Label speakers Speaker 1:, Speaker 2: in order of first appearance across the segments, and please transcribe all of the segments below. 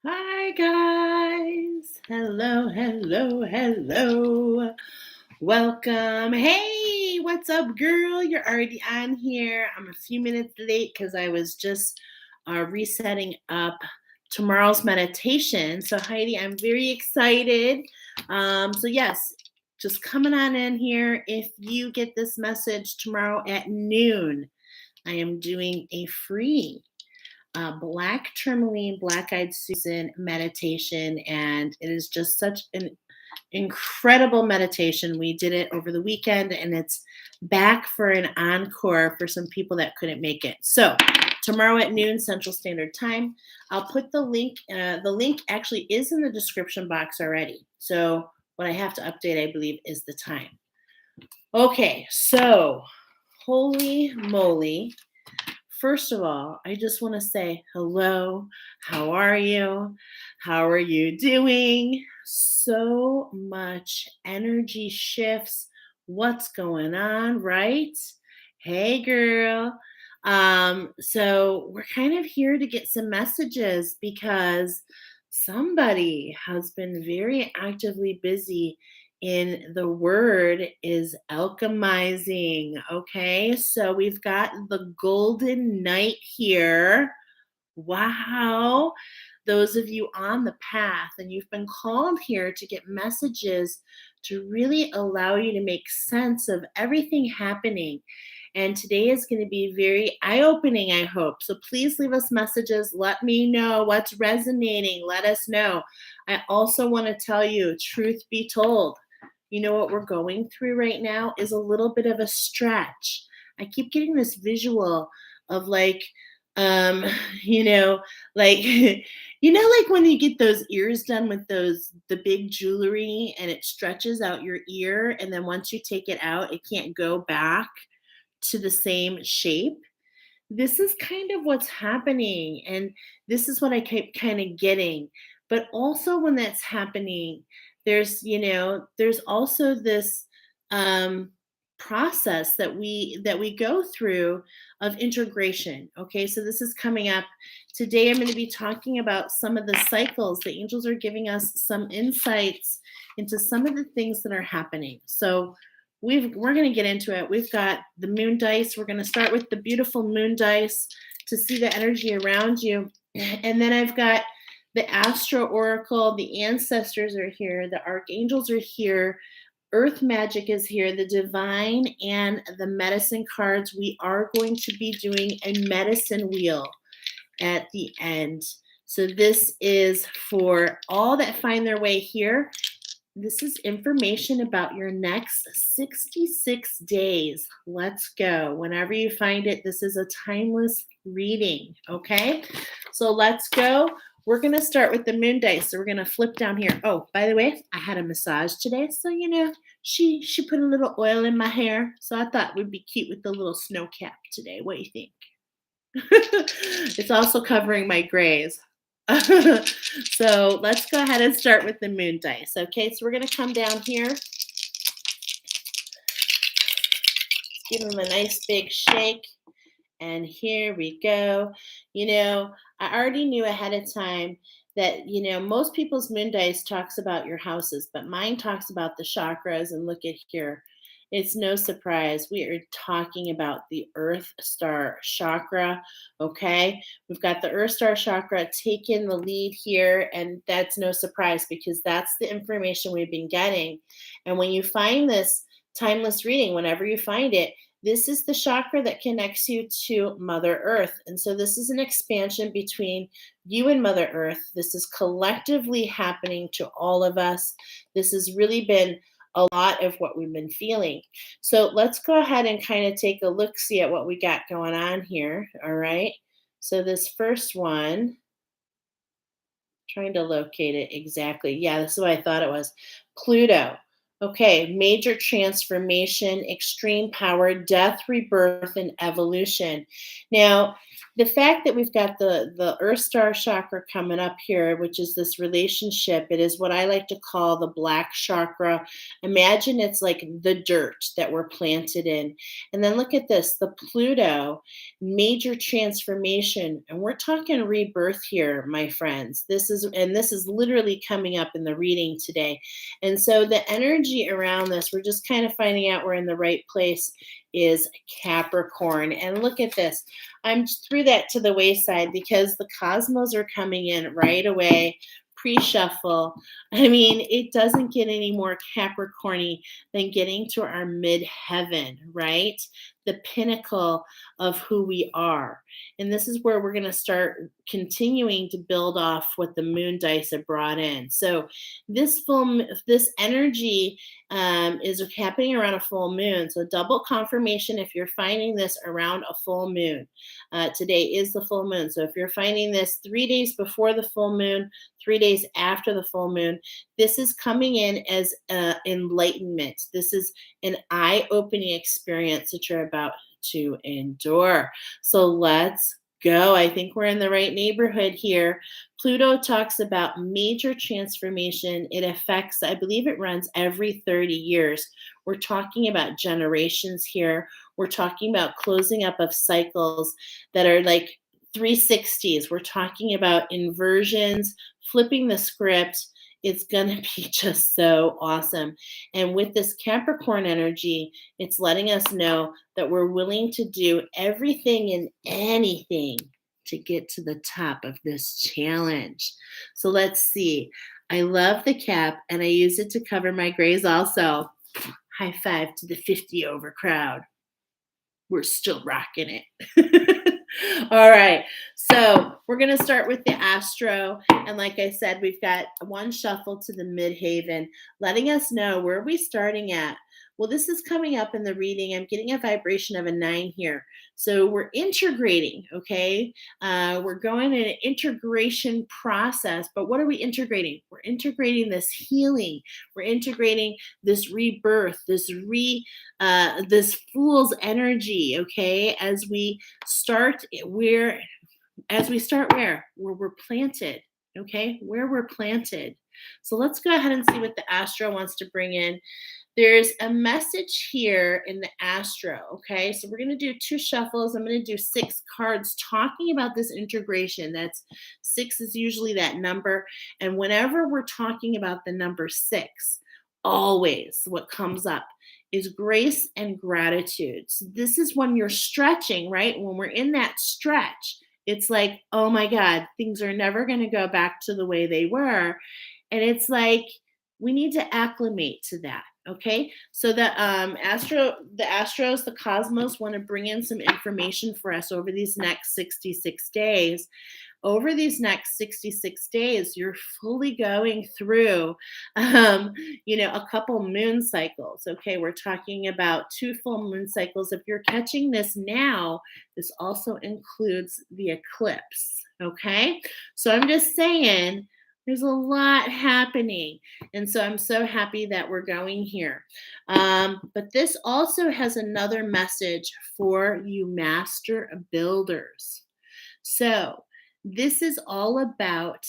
Speaker 1: Hi guys. Hello, hello, hello. Welcome. Hey, what's up, girl? You're already on here. I'm a few minutes late because I was just resetting up tomorrow's meditation. So Heidi, I'm very excited. So yes, just coming on in here. If you get this message tomorrow at noon, I am doing a free Black Tourmaline, Black-Eyed Susan meditation, and it is just such an incredible meditation. We did it over the weekend, and it's back for an encore for some people that couldn't make it. So tomorrow at noon Central Standard Time, I'll put the link. The link actually is in the description box already. So what I have to update, I believe, is the time. Okay, so holy moly. First of all, I just want to say hello. How are you? How are you doing? So much energy shifts. What's going on, right? Hey, girl. So we're kind of here to get some messages because somebody has been very actively busy in the word is alchemizing. Okay, so we've got the golden knight here. Wow. Those of you on the path, and you've been called here to get messages to really allow you to make sense of everything happening. And today is going to be very eye-opening, I hope. So please leave us messages. Let me know what's resonating. Let us know. I also want to tell you, truth be told, you know what we're going through right now is a little bit of a stretch. I keep getting this visual of like, um, you know, like, like when you get those ears done with the big jewelry and it stretches out your ear. And then once you take it out, it can't go back to the same shape. This is kind of what's happening. And this is what I keep kind of getting. But also when that's happening, there's also this process that we go through of integration. Okay, so this is coming up today. I'm going to be talking about some of the cycles. The angels are giving us some insights into some of the things that are happening. So we're going to get into it. We've got the moon dice. We're going to start with the beautiful moon dice to see the energy around you, and then I've got the Astro Oracle. The ancestors are here. The archangels are here. Earth magic is here. The divine and the medicine cards. We are going to be doing a medicine wheel at the end. So this is for all that find their way here. This is information about your next 66 days. Let's go. Whenever you find it, this is a timeless reading, okay? So let's go. We're going to start with the moon dice. So we're going to flip down here. Oh, by the way, I had a massage today. So, she put a little oil in my hair. So I thought it would be cute with the little snow cap today. What do you think? It's also covering my grays. So let's go ahead and start with the moon dice. Okay, so we're going to come down here. Give them a nice big shake. And here we go. I already knew ahead of time that, most people's moon dice talks about your houses, but mine talks about the chakras. And look at here. It's no surprise. We are talking about the Earth Star Chakra, okay? We've got the Earth Star Chakra taking the lead here, and that's no surprise because that's the information we've been getting. And when you find this timeless reading, whenever you find it, this is the chakra that connects you to Mother Earth. And so this is an expansion between you and Mother Earth. This is collectively happening to all of us. This has really been a lot of what we've been feeling. So let's go ahead and kind of take a look, see at what we got going on here. All right. So this first one, trying to locate it exactly. Yeah, this is what I thought it was. Pluto. Okay, major transformation, extreme power, death, rebirth, and evolution. Now, the fact that we've got the Earth Star chakra coming up here, which is this relationship, it is what I like to call the black chakra. Imagine it's like the dirt that we're planted in. And then look at this, the Pluto, major transformation. And we're talking rebirth here, my friends. This is literally coming up in the reading today. And so the energy around this, we're just kind of finding out we're in the right place, is Capricorn. And look at this. I'm threw that to the wayside because the cosmos are coming in right away, pre-shuffle. I mean, it doesn't get any more Capricorny than getting to our mid-heaven, right? The pinnacle of who we are. And this is where we're going to start continuing to build off what the moon dice have brought in. So this energy is happening around a full moon. So double confirmation if you're finding this around a full moon. Today is the full moon. So if you're finding this 3 days before the full moon, 3 days after the full moon, this is coming in as enlightenment. This is an eye-opening experience that you're about to endure. So let's go. I think we're in the right neighborhood here. Pluto talks about major transformation. It affects, I believe it runs every 30 years. We're talking about generations here. We're talking about closing up of cycles that are like 360s. We're talking about inversions, flipping the script. It's going to be just so awesome. And with this Capricorn energy, it's letting us know that we're willing to do everything and anything to get to the top of this challenge. So let's see. I love the cap, and I use it to cover my grays also. High five to the 50 over crowd. We're still rocking it. All right, so we're going to start with the astro. And like I said, we've got one shuffle to the midhaven, letting us know where are we starting at. Well, this is coming up in the reading. I'm getting a vibration of a 9 here. So we're integrating, okay? We're going in an integration process. But what are we integrating? We're integrating this healing. We're integrating this rebirth, this fool's energy, okay? As we start where we're planted, okay? Where we're planted. So let's go ahead and see what the astro wants to bring in. There's a message here in the astro, okay? So we're going to do 2 shuffles. I'm going to do 6 cards talking about this integration. That's 6 is usually that number. And whenever we're talking about the number 6, always what comes up is grace and gratitude. So this is when you're stretching, right? When we're in that stretch, it's like, oh my God, things are never going to go back to the way they were. And it's like, we need to acclimate to that. Okay, so the astros, the cosmos want to bring in some information for us over these next 66 days. Over these next 66 days, you're fully going through, a couple moon cycles. Okay, we're talking about 2 full moon cycles. If you're catching this now, this also includes the eclipse. Okay, so I'm just saying, there's a lot happening. And so I'm so happy that we're going here. But this also has another message for you master builders. So this is all about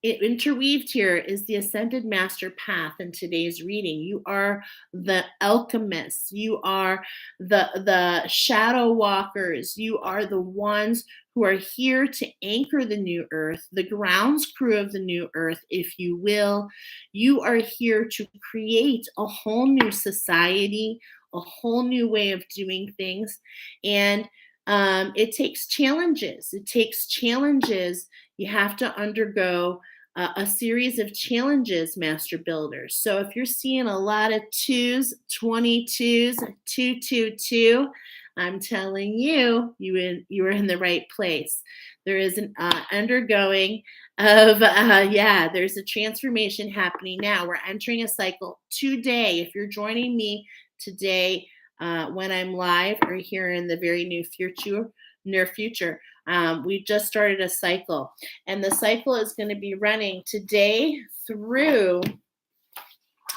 Speaker 1: it. Interweaved here is the ascended master path in today's reading. You are the alchemists. You are the shadow walkers. You are the ones who are here to anchor the new earth, the grounds crew of the new earth, if you will. You are here to create a whole new society, a whole new way of doing things. And it takes challenges. You have to undergo a series of challenges, master builders. So if you're seeing a lot of 2s, 22s, 222, I'm telling you, you are in the right place. There is an undergoing of, there's a transformation happening now. We're entering a cycle today. If you're joining me today, when I'm live or here in the very near future, we just started a cycle, and the cycle is going to be running today through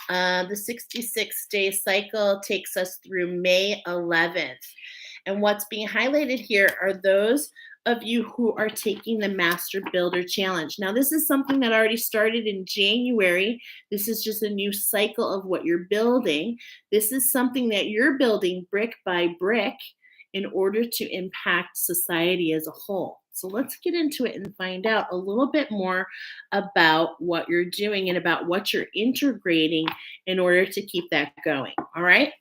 Speaker 1: The 66-day cycle takes us through May 11th. And what's being highlighted here are those of you who are taking the Master Builder Challenge. Now, this is something that already started in January. This is just a new cycle of what you're building. This is something that you're building brick by brick in order to impact society as a whole. So let's get into it and find out a little bit more about what you're doing and about what you're integrating in order to keep that going. All right.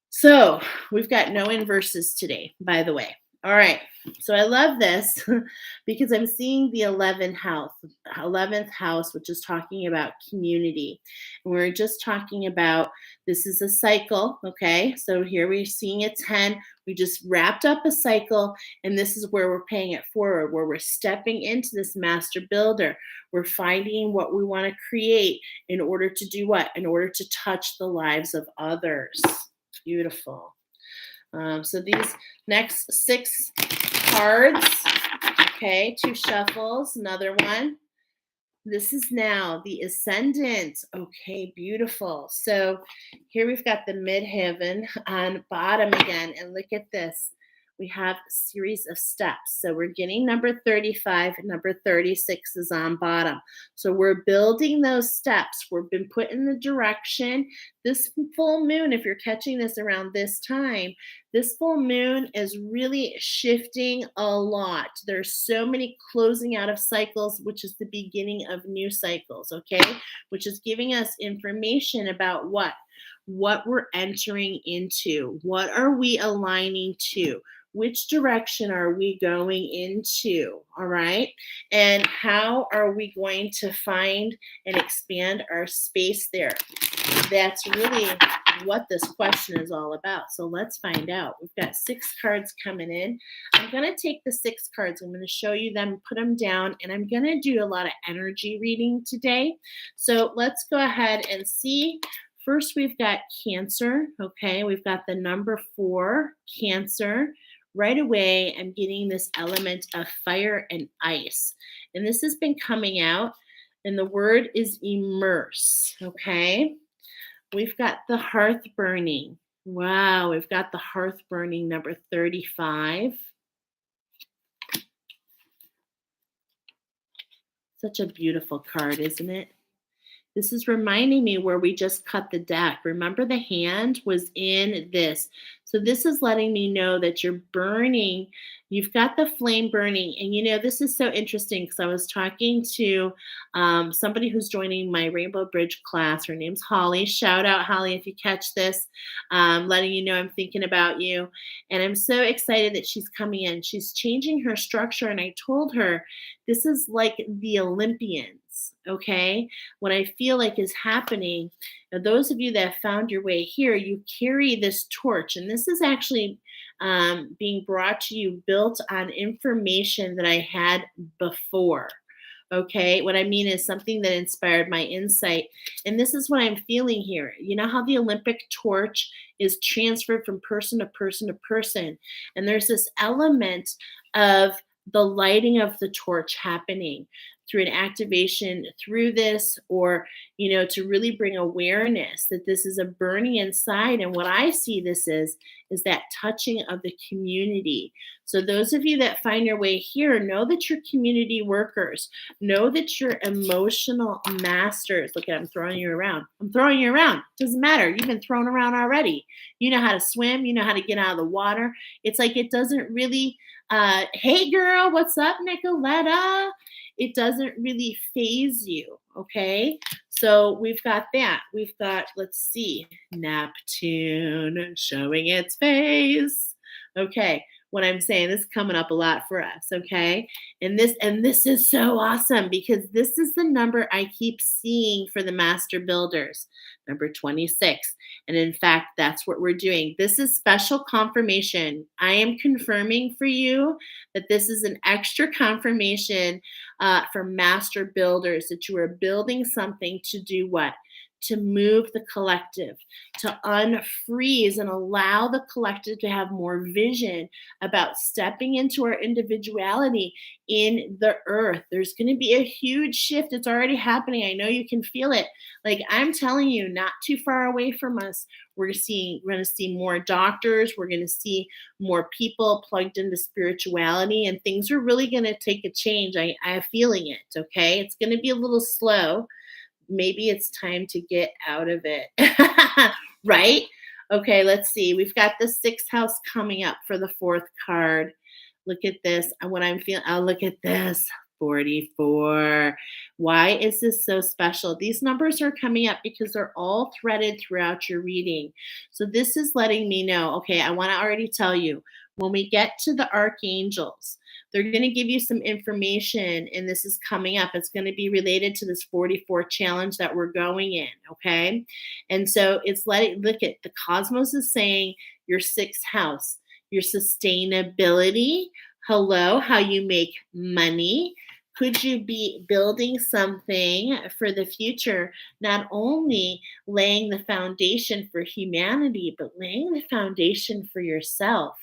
Speaker 1: So we've got no inverses today, by the way. All right. So I love this because I'm seeing the 11th house, which is talking about community. And we're just talking about this is a cycle. Okay. So here we're seeing a 10. We just wrapped up a cycle, and this is where we're paying it forward, where we're stepping into this master builder. We're finding what we want to create in order to do what? In order to touch the lives of others. Beautiful. So these next 6 cards, okay, 2 shuffles, another one. This is now the Ascendant. Okay, beautiful. So here we've got the midheaven on bottom again, and look at this. We have a series of steps. So we're getting number 35 and number 36 is on bottom. So we're building those steps. We've been put in the direction. This full moon, if you're catching this around this time, this full moon is really shifting a lot. There's so many closing out of cycles, which is the beginning of new cycles, okay? Which is giving us information about what we're entering into. What are we aligning to? Which direction are we going into? All right. And how are we going to find and expand our space there? That's really what this question is all about. So let's find out. We've got 6 cards coming in. I'm going to take the 6 cards. I'm going to show you them, put them down, and I'm going to do a lot of energy reading today. So let's go ahead and see. First, we've got Cancer. Okay. We've got the number 4, Cancer. Right away, I'm getting this element of fire and ice. And this has been coming out, and the word is immerse, okay? We've got the hearth burning. Wow, we've got the hearth burning, number 35. Such a beautiful card, isn't it? This is reminding me where we just cut the deck. Remember, the hand was in this. So this is letting me know that you're burning. You've got the flame burning. And you know, this is so interesting because I was talking to somebody who's joining my Rainbow Bridge class. Her name's Holly. Shout out, Holly, if you catch this, letting you know I'm thinking about you. And I'm so excited that she's coming in. She's changing her structure. And I told her, this is like the Olympians. Okay, what I feel like is happening, now those of you that have found your way here, you carry this torch, and this is actually being brought to you built on information that I had before. Okay, what I mean is something that inspired my insight, and this is what I'm feeling here. You know how the Olympic torch is transferred from person to person to person, and there's this element of the lighting of the torch happening through an activation through this, or, you know, to really bring awareness that this is a burning inside. And what I see this is that touching of the community. So those of you that find your way here, know that you're community workers. Know that you're emotional masters. Look at, I'm throwing you around. I'm throwing you around. Doesn't matter. You've been thrown around already. You know how to swim. You know how to get out of the water. It's like it doesn't really, hey girl, what's up, Nicoletta? It doesn't really phase you, okay? So we've got that. We've got, let's see, Neptune showing its face. Okay, what I'm saying, this is coming up a lot for us, okay? And this is so awesome because this is the number I keep seeing for the master builders, number 26. And in fact, that's what we're doing. This is special confirmation. I am confirming for you that this is an extra confirmation for master builders, that you are building something to do what? to move the collective, to unfreeze and allow the collective to have more vision about stepping into our individuality in the earth. There's going to be a huge shift. It's already happening. I know you can feel it. Like I'm telling you, not too far away from us, we're going to see more doctors. We're going to see more people plugged into spirituality, and things are really going to take a change. I'm feeling it. Okay. It's going to be a little slow. Maybe it's time to get out of it. Right? Okay, let's see. We've got the sixth house coming up for the fourth card. Look at this. And what I'm feeling, oh, look at this. 44. Why is this so special? These numbers are coming up because they're all threaded throughout your reading. So this is letting me know, okay, I want to already tell you, when we get to the archangels, they're going to give you some information, and this is coming up. It's going to be related to this 44 challenge that we're going in, okay? And so it's look at the cosmos is saying your sixth house, your sustainability, hello, how you make money. Could you be building something for the future, not only laying the foundation for humanity, but laying the foundation for yourself?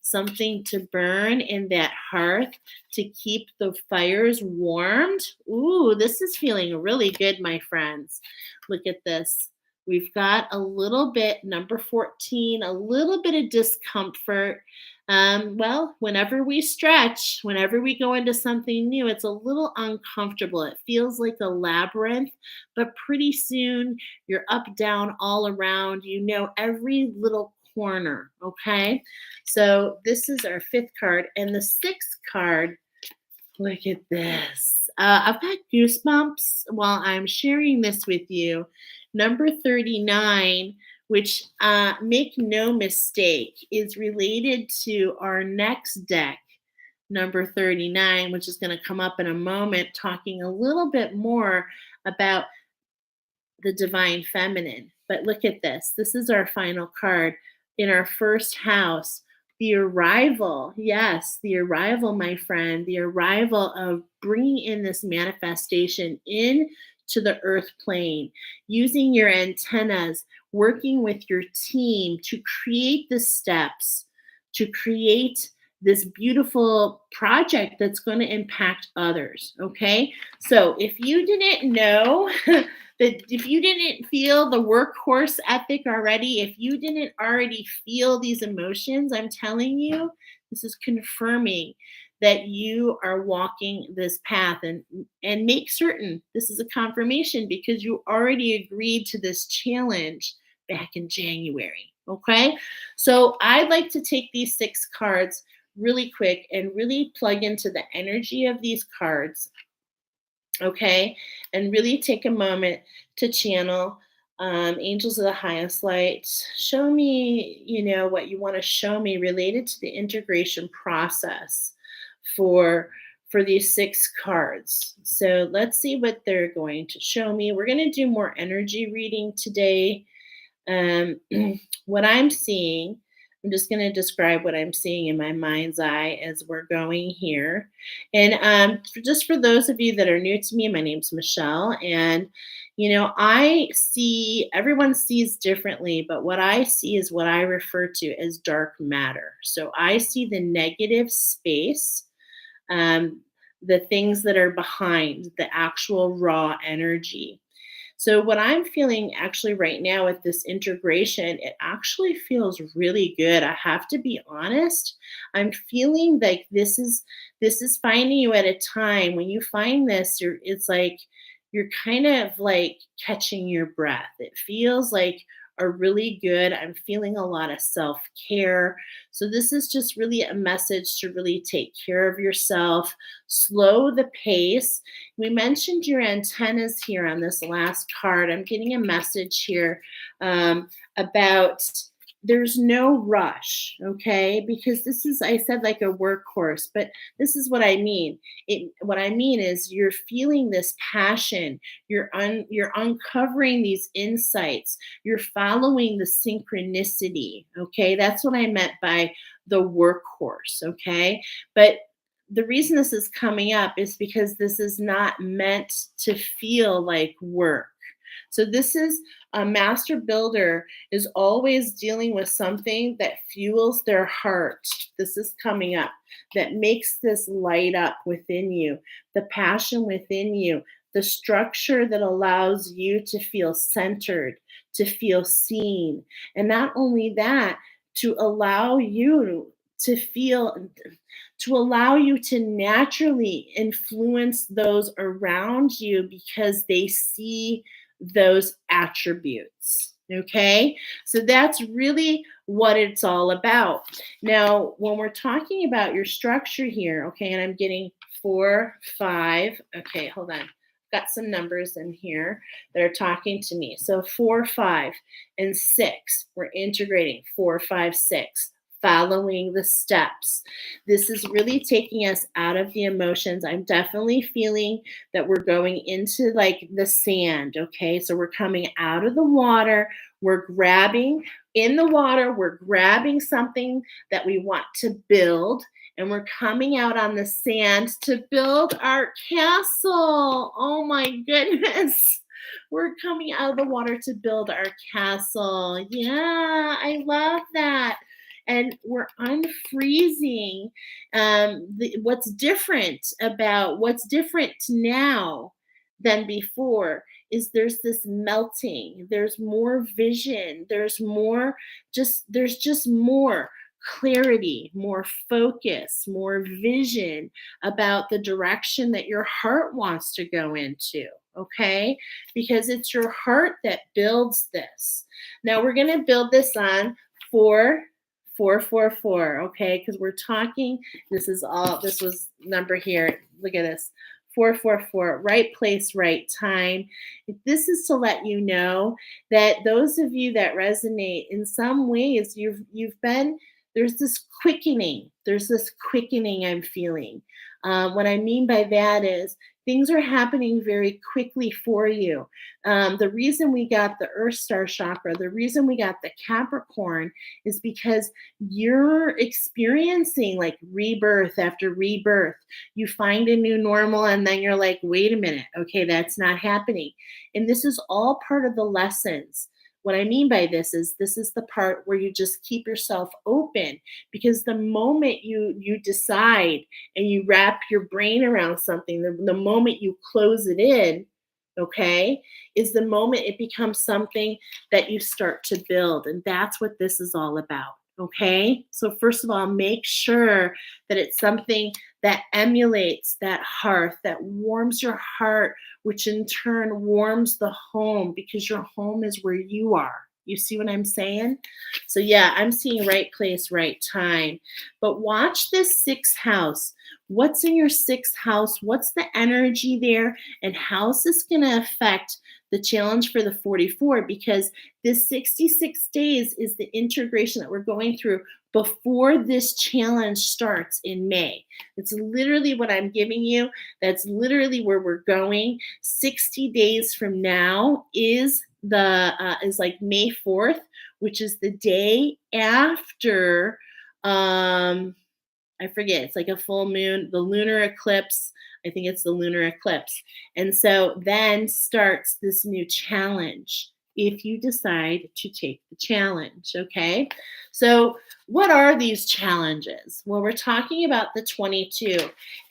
Speaker 1: Something to burn in that hearth to keep the fires warmed. Ooh, this is feeling really good, my friends. Look at this. We've got a little bit, number 14, a little bit of discomfort. Well, whenever we stretch, whenever we go into something new, it's a little uncomfortable. It feels like a labyrinth, but pretty soon you're up, down, all around. You know every little corner, okay? So this is our fifth card. And the sixth card, look at this. I've got goosebumps while I'm sharing this with you. Number 39, which make no mistake, is related to our next deck, number 39, which is going to come up in a moment, talking a little bit more about the divine feminine. But look at this. This is our final card in our first house. The arrival, yes, the arrival, my friend, the arrival of bringing in this manifestation into the earth plane, using your antennas, working with your team to create the steps, to create this beautiful project that's going to impact others. Okay. So if you didn't know, that if you didn't feel the workhorse ethic already, if you didn't already feel these emotions, I'm telling you, this is confirming that you are walking this path, and make certain this is a confirmation because you already agreed to this challenge back in January. Okay. So I'd like to take these 6 cards really quick and really plug into the energy of these cards. Okay, and really take a moment to channel angels of the highest light. Show me, what you want to show me related to the integration process for these 6 cards. So let's see what they're going to show me. We're going to do more energy reading today. What I'm seeing, I'm just going to describe what I'm seeing in my mind's eye as we're going here. And just for those of you that are new to me, my name's Michele. And, I see, everyone sees differently, but what I see is what I refer to as dark matter. So I see the negative space, the things that are behind the actual raw energy. So what I'm feeling actually right now with this integration, it actually feels really good. I have to be honest. I'm feeling like this is finding you at a time when you find this, it's like you're kind of like catching your breath. It feels like a really good, I'm feeling a lot of self-care. So this is just really a message to really take care of yourself, slow the pace. We mentioned your antennas here on this last card. I'm getting a message here about there's no rush, okay? Because this is, I said like a workhorse, but this is what I mean. What I mean is you're feeling this passion. You're uncovering these insights. You're following the synchronicity, okay? That's what I meant by the workhorse, okay? But the reason this is coming up is because this is not meant to feel like work. So this is a master builder is always dealing with something that fuels their heart. This is coming up that makes this light up within you, the passion within you, the structure that allows you to feel centered, to feel seen. And not only that, to allow you to feel, to allow you to naturally influence those around you because they see those attributes. Okay, so that's really what it's all about. Now, when we're talking about your structure here, okay, and I'm getting 4, 5. Okay, hold on. Got some numbers in here that are talking to me. So 4, 5, and 6. We're integrating 4, 5, 6, following the steps. This is really taking us out of the emotions. I'm definitely feeling that we're going into like the sand. Okay, so we're coming out of the water. We're grabbing in the water. We're grabbing something that we want to build, and we're coming out on the sand to build our castle. Oh my goodness. We're coming out of the water to build our castle. Yeah, I love that. And we're unfreezing. What's different now than before is there's this melting, there's more vision, there's just more clarity, more focus, more vision about the direction that your heart wants to go into. Okay, because it's your heart that builds this. Now we're going to build this on 4, 4, 4, 4. Okay, because we're talking, this was number here. Look at this. 4, 4, 4, right place, right time. This is to let you know that those of you that resonate in some ways, you've been, there's this quickening. There's this quickening I'm feeling. What I mean by that is things are happening very quickly for you. The reason we got the Earth Star chakra, the reason we got the Capricorn is because you're experiencing like rebirth after rebirth. You find a new normal and then you're like, wait a minute, okay, that's not happening. And this is all part of the lessons. What I mean by this is the part where you just keep yourself open, because the moment you decide and you wrap your brain around something, the moment you close it in, okay, is the moment it becomes something that you start to build. And that's what this is all about. Okay, so first of all, make sure that it's something that emulates that hearth, that warms your heart, which in turn warms the home, because your home is where you are. You see what I'm saying? So yeah, I'm seeing right place, right time. But watch this 6th house. What's in your 6th house? What's the energy there? And how's this going to affect the challenge for the 44? Because this 66 days is the integration that we're going through before this challenge starts in May. It's literally what I'm giving you. That's literally where we're going. 60 days from now is like May 4th, which is the day after I forget, it's like a full moon, the lunar eclipse. I think it's the lunar eclipse. And so then starts this new challenge if you decide to take the challenge. Okay. So, what are these challenges? Well, we're talking about the 22,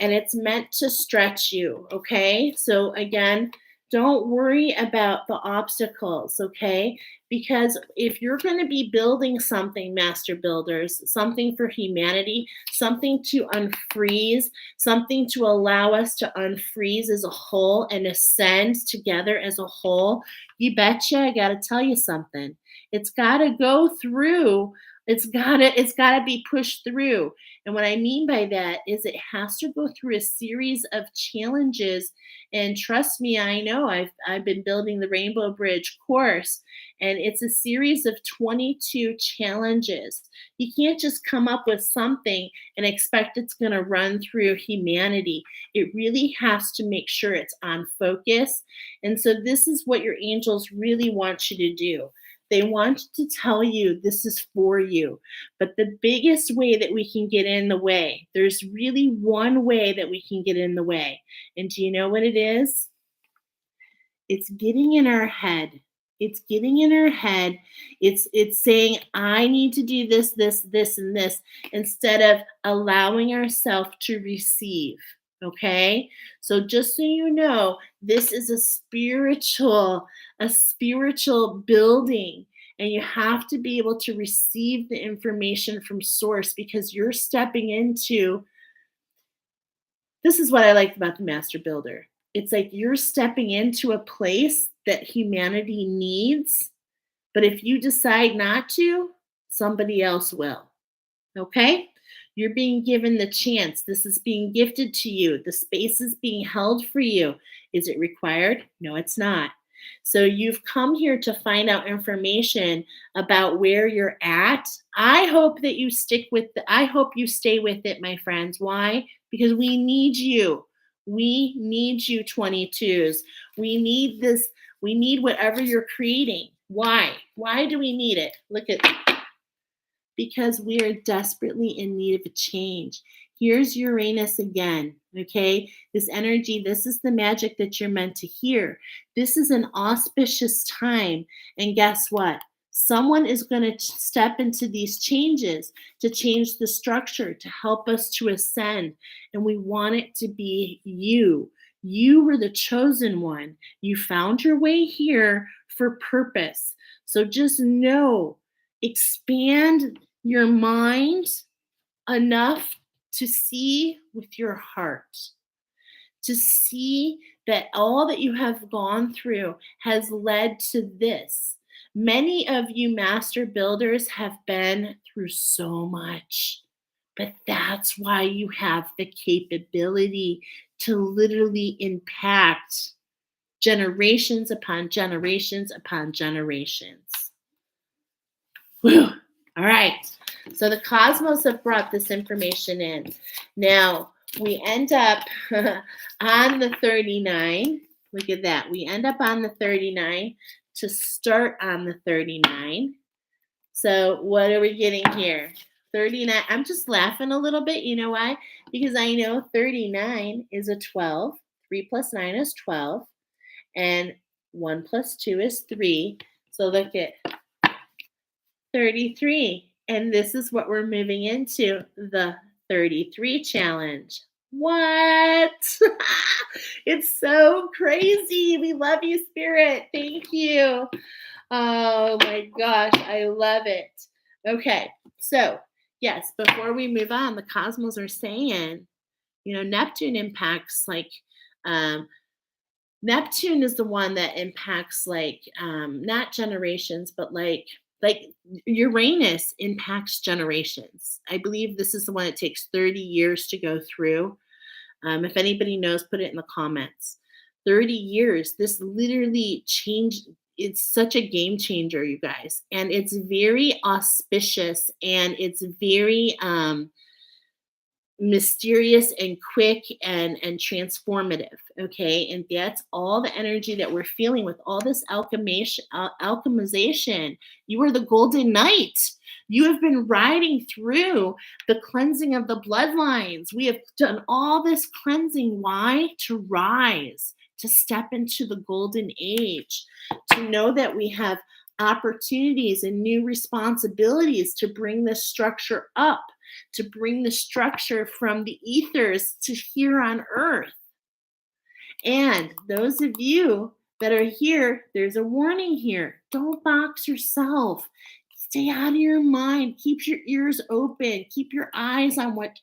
Speaker 1: and it's meant to stretch you. Okay. So, again, don't worry about the obstacles. Okay. Because if you're going to be building something, master builders, something for humanity, something to unfreeze, something to allow us to unfreeze as a whole and ascend together as a whole, you betcha, I got to tell you something. It's got to go through. It's got to be pushed through. And what I mean by that is it has to go through a series of challenges. And trust me, I know I've been building the Rainbow Bridge course, and it's a series of 22 challenges. You can't just come up with something and expect it's going to run through humanity. It really has to make sure it's on focus. And so this is what your angels really want you to do. They want to tell you this is for you. But the biggest way that we can get in the way, there's really one way that we can get in the way. And do you know what it is? It's getting in our head. It's getting in our head. It's saying, I need to do this, this, this, and this, instead of allowing ourselves to receive. Okay? So just so you know, this is a spiritual building. And you have to be able to receive the information from source, because you're stepping into, this is what I liked about the master builder. It's like you're stepping into a place that humanity needs, but if you decide not to, somebody else will. Okay? You're being given the chance. This is being gifted to you. The space is being held for you. Is it required? No, it's not. So you've come here to find out information about where you're at. I hope that you I hope you stay with it, my friends. Why? Because we need you. We need you, 22s. We need this. We need whatever you're creating. Why? Why do we need it? Look at, because we are desperately in need of a change. Here's Uranus again, okay? This energy, this is the magic that you're meant to hear. This is an auspicious time. And guess what? Someone is going to step into these changes to change the structure, to help us to ascend. And we want it to be you. You were the chosen one. You found your way here for purpose. So just know, expand your mind enough to see with your heart, to see that all that you have gone through has led to this. Many of you master builders have been through so much, but that's why you have the capability to literally impact generations upon generations upon generations. Whew. All right. So the cosmos have brought this information in. Now we end up on the 39. Look at that. We end up on the 39 to start on the 39. So what are we getting here? 39. I'm just laughing a little bit. You know why? Because I know 39 is a 12. 3 plus 9 is 12. And 1 plus 2 is 3. So look at 33. And this is what we're moving into, the 33 challenge. What? It's so crazy. We love you, Spirit. Thank you. Oh my gosh, I love it. Okay, so yes, before we move on, the cosmos are saying, Neptune impacts Neptune is the one that impacts not generations, but like Uranus impacts generations. I believe this is the one that takes 30 years to go through. If anybody knows, put it in the comments. 30 years, this literally changed. It's such a game changer, you guys. And it's very auspicious, and it's very mysterious and quick and transformative. Okay. And that's all the energy that we're feeling with all this alchemization. You are the golden knight. You have been riding through the cleansing of the bloodlines. We have done all this cleansing. Why? To rise, to step into the golden age, to know that we have opportunities and new responsibilities to bring this structure up, to bring the structure from the ethers to here on earth. And those of you that are here, there's a warning here. Don't box yourself. Stay out of your mind. Keep your ears open. Keep your eyes on what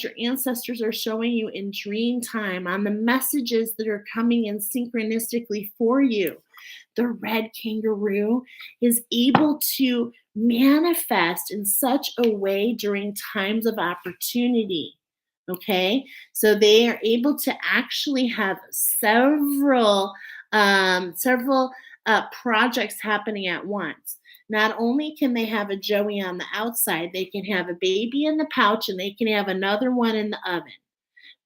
Speaker 1: your ancestors are showing you in dream time, on the messages that are coming in synchronistically for you. The red kangaroo is able to manifest in such a way during times of opportunity. Okay, so they are able to actually have several projects happening at once. Not only can they have a Joey on the outside, they can have a baby in the pouch, and they can have another one in the oven.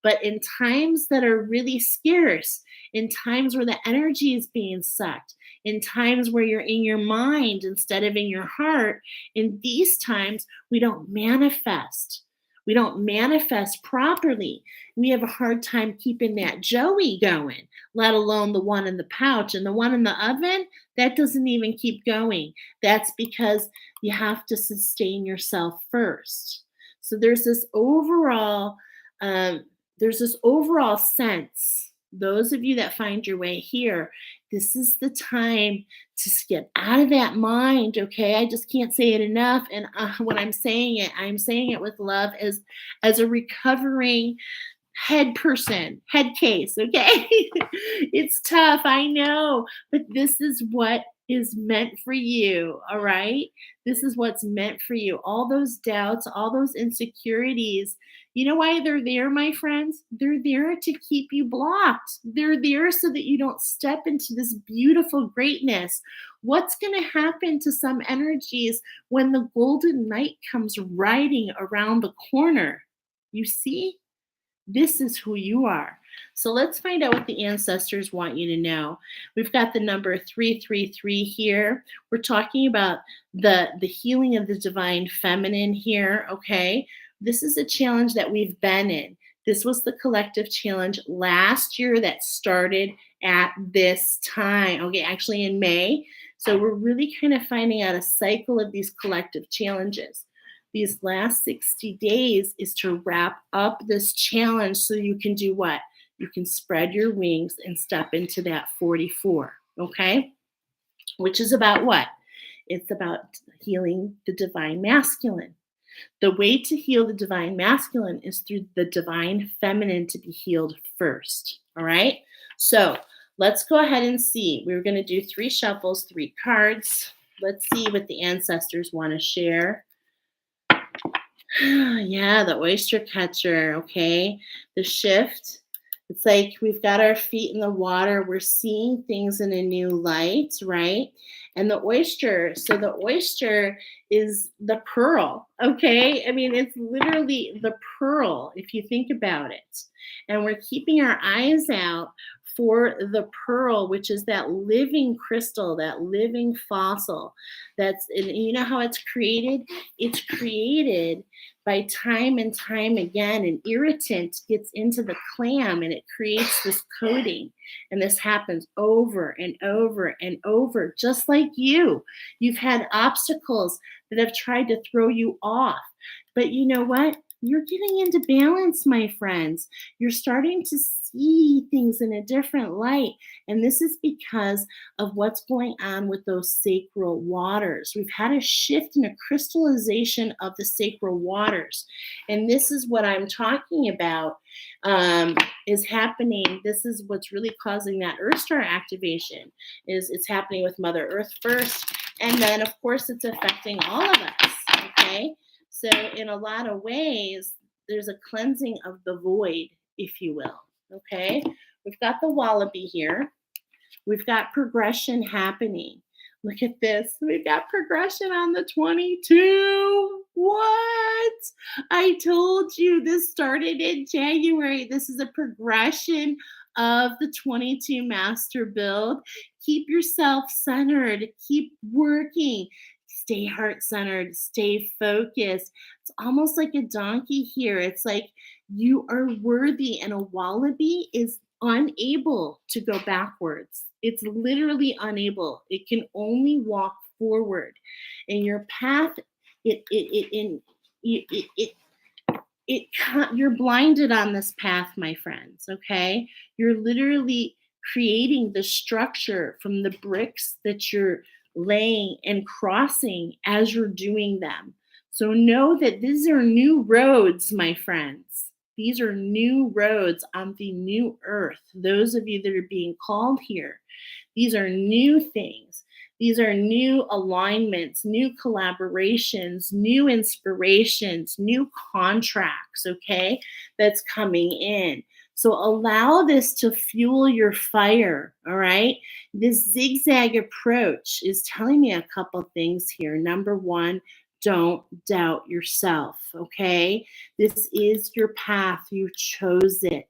Speaker 1: But in times that are really scarce, in times where the energy is being sucked, in times where you're in your mind instead of in your heart, in these times, we don't manifest. We don't manifest properly. We have a hard time keeping that Joey going, let alone the one in the pouch. And the one in the oven, that doesn't even keep going. That's because you have to sustain yourself first. So there's this overall sense. Those of you that find your way here, this is the time to get out of that mind. Okay, I just can't say it enough. And when I'm saying it with love as a recovering head person, head case. Okay, it's tough, I know, but this is what is meant for you. All right, this is what's meant for you. All those doubts, all those insecurities, you know why they're there, my friends? They're there to keep you blocked. They're there so that you don't step into this beautiful greatness. What's going to happen to some energies when the golden night comes riding around the corner? You see? This is who you are. So let's find out what the ancestors want you to know. We've got the number 333 here. We're talking about the healing of the divine feminine here, okay? This is a challenge that we've been in. This was the collective challenge last year that started at this time, okay, actually in May. So we're really kind of finding out a cycle of these collective challenges. These last 60 days is to wrap up this challenge so you can do what? You can spread your wings and step into that 44, okay? Which is about what? It's about healing the divine masculine. The way to heal the divine masculine is through the divine feminine to be healed first, all right? So let's go ahead and see. We're going to do 3 shuffles, 3 cards. Let's see what the ancestors want to share. Yeah, the oyster catcher, okay? The shift. It's like we've got our feet in the water. We're seeing things in a new light, right? And the oyster, so the oyster is the pearl, okay? I mean, it's literally the pearl if you think about it. And we're keeping our eyes out for the pearl, which is that living crystal, that living fossil. And you know how it's created? It's created by time and time again. An irritant gets into the clam and it creates this coating. And this happens over and over and over, just like you. You've had obstacles that have tried to throw you off. But you know what? You're getting into balance, my friends. You're starting to see things in a different light. And this is because of what's going on with those sacral waters. We've had a shift and a crystallization of the sacral waters. And this is what I'm talking about is happening. This is what's really causing that Earth Star activation. It's happening with Mother Earth first. And then, of course, it's affecting all of us, okay? So in a lot of ways, there's a cleansing of the void, if you will, okay? We've got the wallaby here. We've got progression happening. Look at this. We've got progression on the 22. What? I told you this started in January. This is a progression of the 22 master build. Keep yourself centered. Keep working. Stay heart-centered, stay focused. It's almost like a donkey here. It's like you are worthy, and a wallaby is unable to go backwards. It's literally unable. It can only walk forward. And your path, you're blinded on this path, my friends, okay? You're literally creating the structure from the bricks that you're laying and crossing as you're doing them. So know that these are new roads, my friends. These are new roads on the new earth. Those of you that are being called here, these are new things. These are new alignments, new collaborations, new inspirations, new contracts, okay, that's coming in. So allow this to fuel your fire, all right? This zigzag approach is telling me a couple things here. Number one, don't doubt yourself, okay? This is your path. You chose it.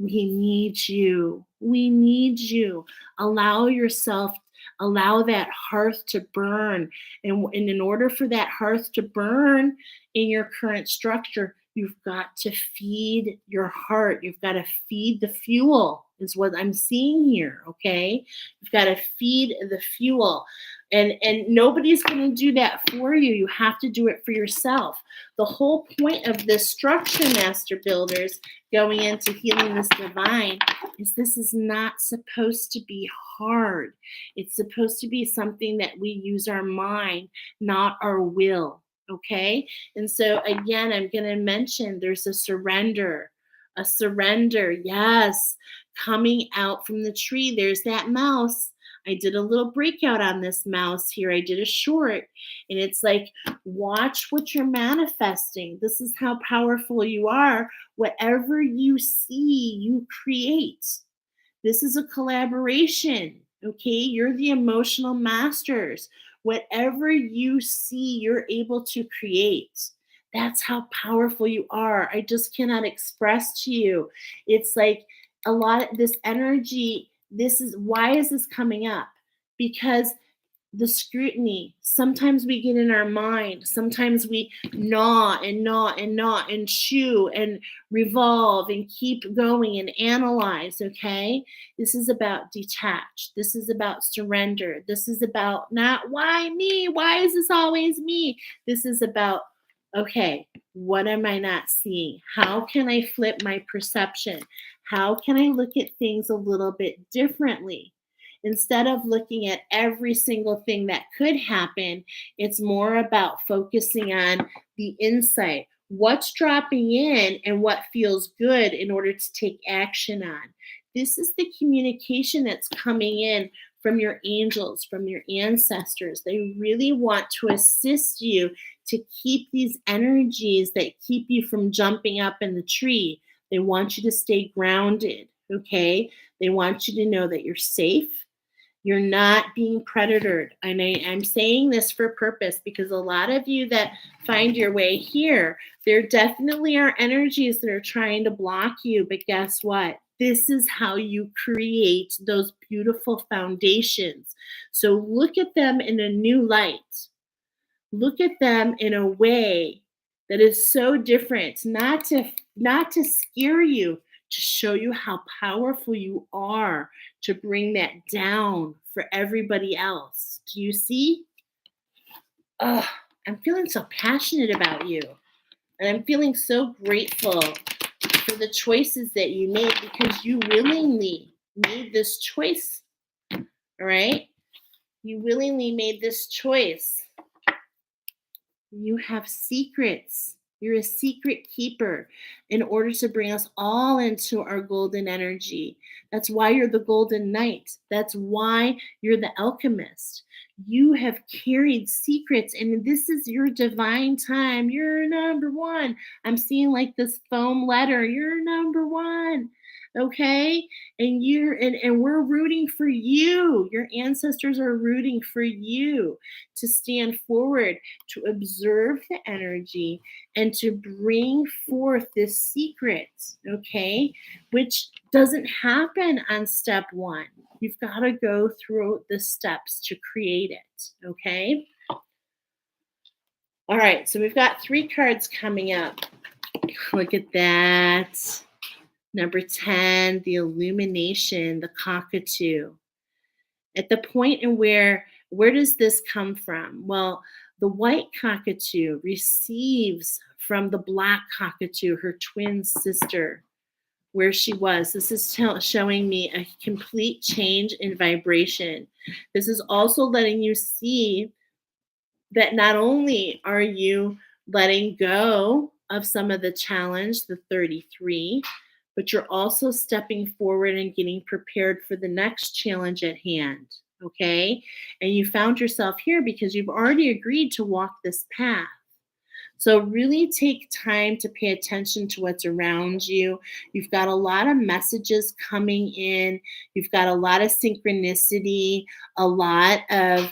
Speaker 1: We need you. We need you. Allow yourself, allow that hearth to burn. And in order for that hearth to burn in your current structure, You've got to feed your heart. You've got to feed the fuel, is what I'm seeing here. Okay. You've got to feed the fuel. And nobody's going to do that for you. You have to do it for yourself. The whole point of this structure, Master Builders, going into healing this divine, is this is not supposed to be hard. It's supposed to be something that we use our mind, not our will. Okay. And so again, I'm going to mention there's a surrender. Yes, coming out from the tree. There's that mouse. I did a little breakout on this mouse here. I did a short, and it's like, watch what you're manifesting. This is how powerful you are. Whatever you see, you create. This is a collaboration. Okay. You're the emotional masters. Whatever you see, you're able to create. That's how powerful you are. I just cannot express to you. It's like a lot of this energy. Why is this coming up? Because the scrutiny, sometimes we get in our mind, sometimes we gnaw and chew and revolve and keep going and analyze. Okay, this is about detach. This is about surrender. This is about not why me, why is this always me. This is about, okay, what am I not seeing? How can I flip my perception? How can I look at things a little bit differently? Instead of looking at every single thing that could happen, it's more about focusing on the insight, what's dropping in and what feels good in order to take action on. This is the communication that's coming in from your angels, from your ancestors. They really want to assist you to keep these energies that keep you from jumping up in the tree. They want you to stay grounded, okay? They want you to know that you're safe. You're not being predatored. And I'm saying this for purpose because a lot of you that find your way here, there definitely are energies that are trying to block you. But guess what? This is how you create those beautiful foundations. So look at them in a new light. Look at them in a way that is so different, not to scare you, to show you how powerful you are, to bring that down for everybody else. Do you see? Oh, I'm feeling so passionate about you. And I'm feeling so grateful for the choices that you made because you willingly made this choice. All right? You willingly made this choice. You have secrets. You're a secret keeper in order to bring us all into our golden energy. That's why you're the golden knight. That's why you're the alchemist. You have carried secrets, and this is your divine time. You're number one. I'm seeing like this foam letter. You're number one. Okay? And we're rooting for you. Your ancestors are rooting for you to stand forward, to observe the energy, and to bring forth this secret, okay, which doesn't happen on step one. You've got to go through the steps to create it, okay? All right, so we've got 3 cards coming up. Look at that. Number 10, the illumination, the cockatoo. At the point in where does this come from? Well, the white cockatoo receives from the black cockatoo, her twin sister, where she was. This is showing me a complete change in vibration. This is also letting you see that not only are you letting go of some of the challenge, the 33, but you're also stepping forward and getting prepared for the next challenge at hand, okay? And you found yourself here because you've already agreed to walk this path. So really take time to pay attention to what's around you. You've got a lot of messages coming in. You've got a lot of synchronicity, a lot of,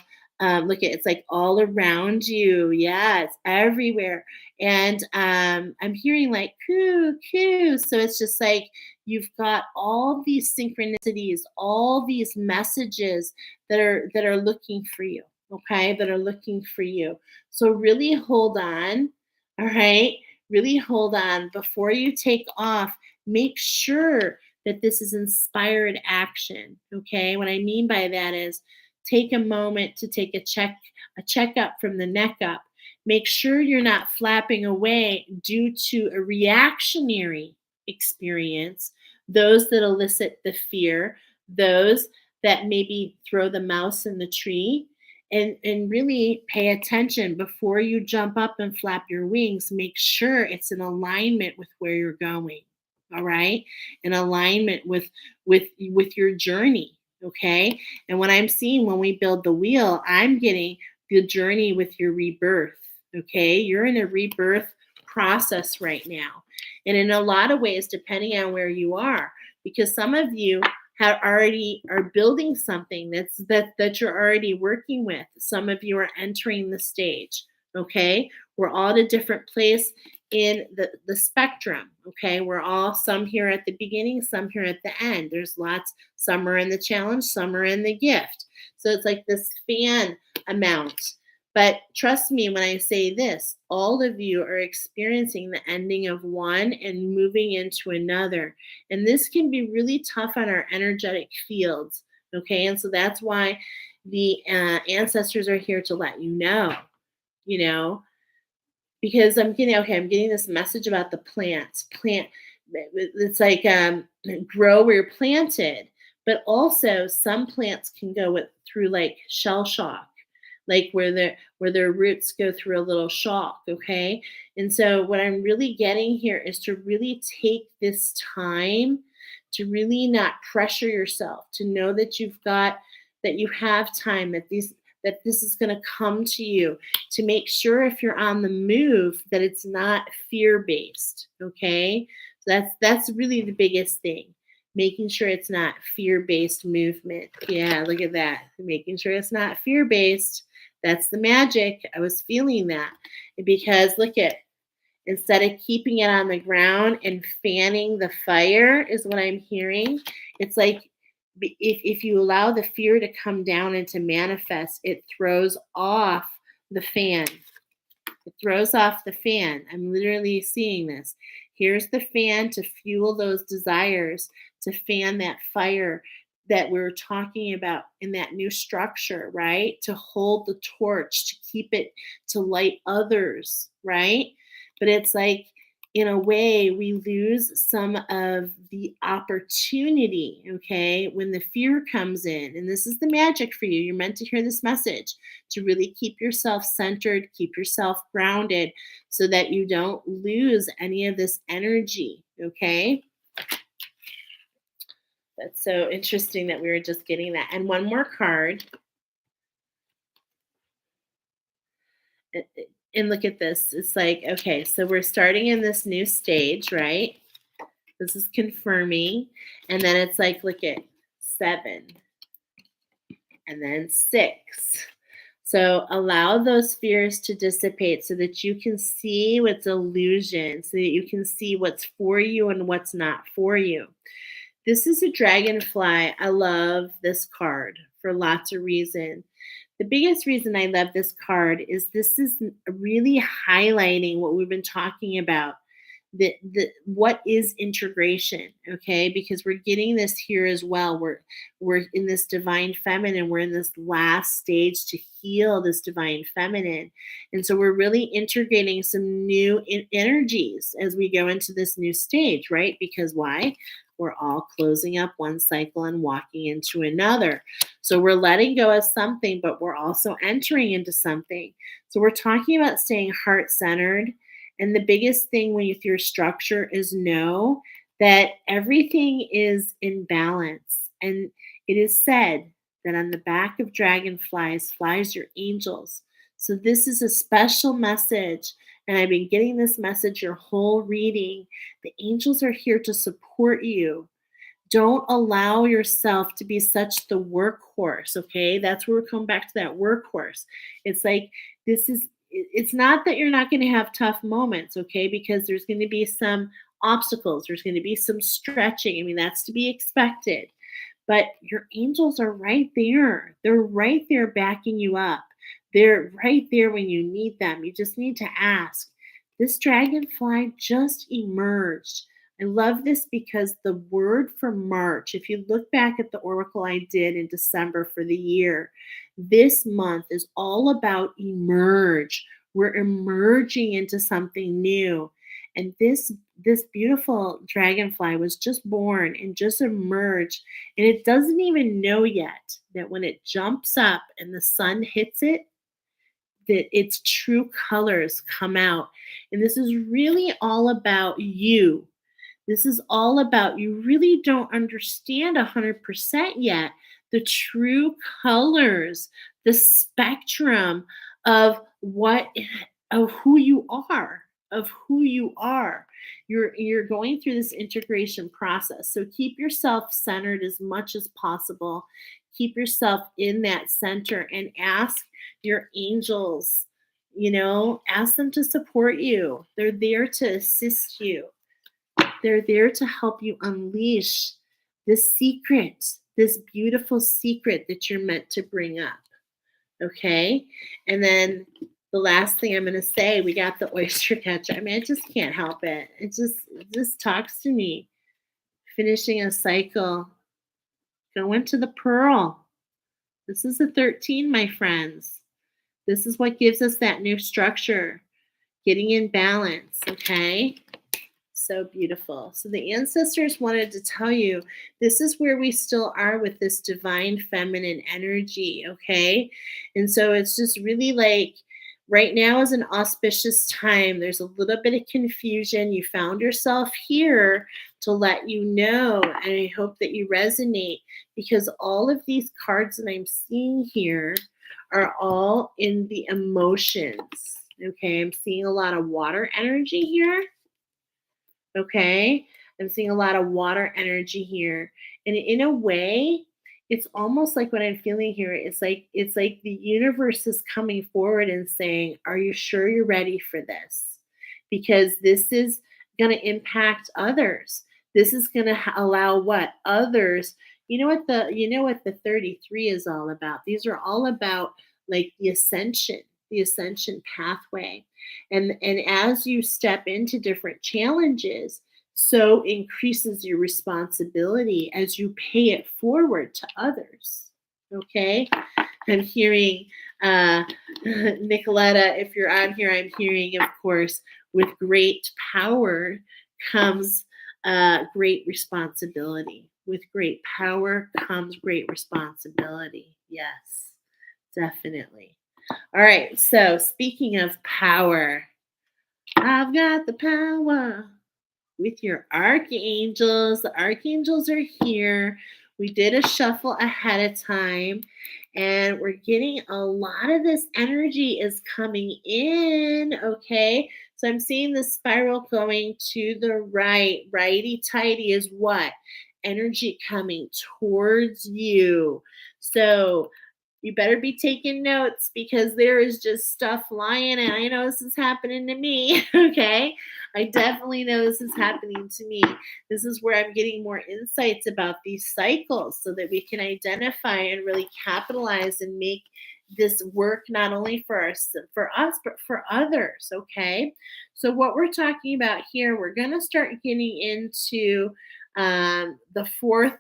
Speaker 1: look at it's like all around you. Yeah, it's everywhere. And I'm hearing like coo, coo. So it's just like you've got all these synchronicities, all these messages that are looking for you. Okay, that are looking for you. So really hold on. All right. Really hold on. Before you take off, make sure that this is inspired action. Okay. What I mean by that is take a moment to take a checkup from the neck up. Make sure you're not flapping away due to a reactionary experience, those that elicit the fear, those that maybe throw the mouse in the tree. And really pay attention before you jump up and flap your wings. Make sure it's in alignment with where you're going. All right, in alignment with your journey. Okay, and what I'm seeing when we build the wheel, I'm getting the journey with your rebirth. Okay, you're in a rebirth process right now, and in a lot of ways, depending on where you are, because some of you are building something that you're already working with. Some of you are entering the stage. Okay, we're all at a different place in the spectrum. Okay, we're all, some here at the beginning, some here at the end. There's lots. Some are in the challenge, some are in the gift. So it's like this fan amount. But trust me when I say this, all of you are experiencing the ending of one and moving into another. And this can be really tough on our energetic fields. Okay. And so that's why the ancestors are here to let you know, because I'm getting this message about the plants. It's like grow where you're planted, but also some plants can go through like shell shock, like where their roots go through a little shock. Okay, and so what I'm really getting here is to really take this time to really not pressure yourself, to know that you have time, that this is going to come to you, to make sure if you're on the move that it's not fear based. Okay, that's really the biggest thing, making sure it's not fear based movement. Yeah, look at that, making sure it's not fear based. That's the magic. I was feeling that because look at, instead of keeping it on the ground and fanning the fire is what I'm hearing. It's like if you allow the fear to come down and to manifest, it throws off the fan. It throws off the fan. I'm literally seeing this. Here's the fan to fuel those desires, to fan that fire that we were talking about in that new structure, right? To hold the torch, to keep it, to light others, right? But it's like, in a way, we lose some of the opportunity, okay, when the fear comes in. And this is the magic for you. You're meant to hear this message, to really keep yourself centered, keep yourself grounded so that you don't lose any of this energy, okay? That's so interesting that we were just getting that. And one more card. And look at this. It's like, okay, so we're starting in this new stage, right? This is confirming. And then it's like, look at 7 and then 6. So allow those fears to dissipate so that you can see what's illusion, so that you can see what's for you and what's not for you. This is a dragonfly. I love this card for lots of reasons. The biggest reason I love this card is this is really highlighting what we've been talking about. What is integration, okay? Because we're getting this here as well. We're in this divine feminine. We're in this last stage to heal this divine feminine. And so we're really integrating some new energies as we go into this new stage, right? Because why? We're all closing up one cycle and walking into another. So we're letting go of something, but we're also entering into something. So we're talking about staying heart-centered. And the biggest thing with your structure is know that everything is in balance. And it is said that on the back of dragonflies flies your angels. So this is a special message. And I've been getting this message your whole reading. The angels are here to support you. Don't allow yourself to be such the workhorse, okay? That's where we're coming back to that workhorse. It's like, it's not that you're not going to have tough moments, okay? Because there's going to be some obstacles. There's going to be some stretching. I mean, that's to be expected. But your angels are right there. They're right there backing you up. They're right there when you need them. You just need to ask. This dragonfly just emerged. I love this because the word for March, if you look back at the oracle I did in December for the year, this month is all about emerge. We're emerging into something new. And this beautiful dragonfly was just born and just emerged, and it doesn't even know yet that when it jumps up and the sun hits it, that its true colors come out. And this is really all about you. This is all about you really don't understand 100% yet the true colors, the spectrum of what of who you are, of who you are. You're going through this integration process. So keep yourself centered as much as possible. Keep yourself in that center and ask your angels, ask them to support you. They're there to assist you. They're there to help you unleash this secret, this beautiful secret that you're meant to bring up. Okay? And then the last thing I'm going to say, we got the oyster catcher. I mean, I just can't help it. It just talks to me. Finishing a cycle. Going to the pearl. This is a 13, my friends. This is what gives us that new structure. Getting in balance, okay? So beautiful. So the ancestors wanted to tell you this is where we still are with this divine feminine energy, okay? And so it's just really like right now is an auspicious time. There's a little bit of confusion. You found yourself here to let you know, and I hope that you resonate because all of these cards that I'm seeing here are all in the emotions, okay? I'm seeing a lot of water energy here. Okay. I'm seeing a lot of water energy here. And in a way, it's almost like what I'm feeling here. It's like the universe is coming forward and saying, are you sure you're ready for this? Because this is going to impact others. This is going to allow what? Others. You know what the 33 is all about? These are all about like the ascension pathway. And as you step into different challenges, so increases your responsibility as you pay it forward to others. Okay? I'm hearing Nicoletta, if you're on here, I'm hearing, of course, with great power comes great responsibility. With great power comes great responsibility. Yes, definitely. All right, so speaking of power, I've got the power with your archangels. The archangels are here. We did a shuffle ahead of time, and we're getting a lot of this energy is coming in, okay? So I'm seeing the spiral going to the right. Righty-tighty is what? Energy coming towards you. So you better be taking notes because there is just stuff flying, and I know this is happening to me. Okay. I definitely know this is happening to me. This is where I'm getting more insights about these cycles so that we can identify and really capitalize and make this work not only for us but for others. Okay. So what we're talking about here, we're going to start getting into the fourth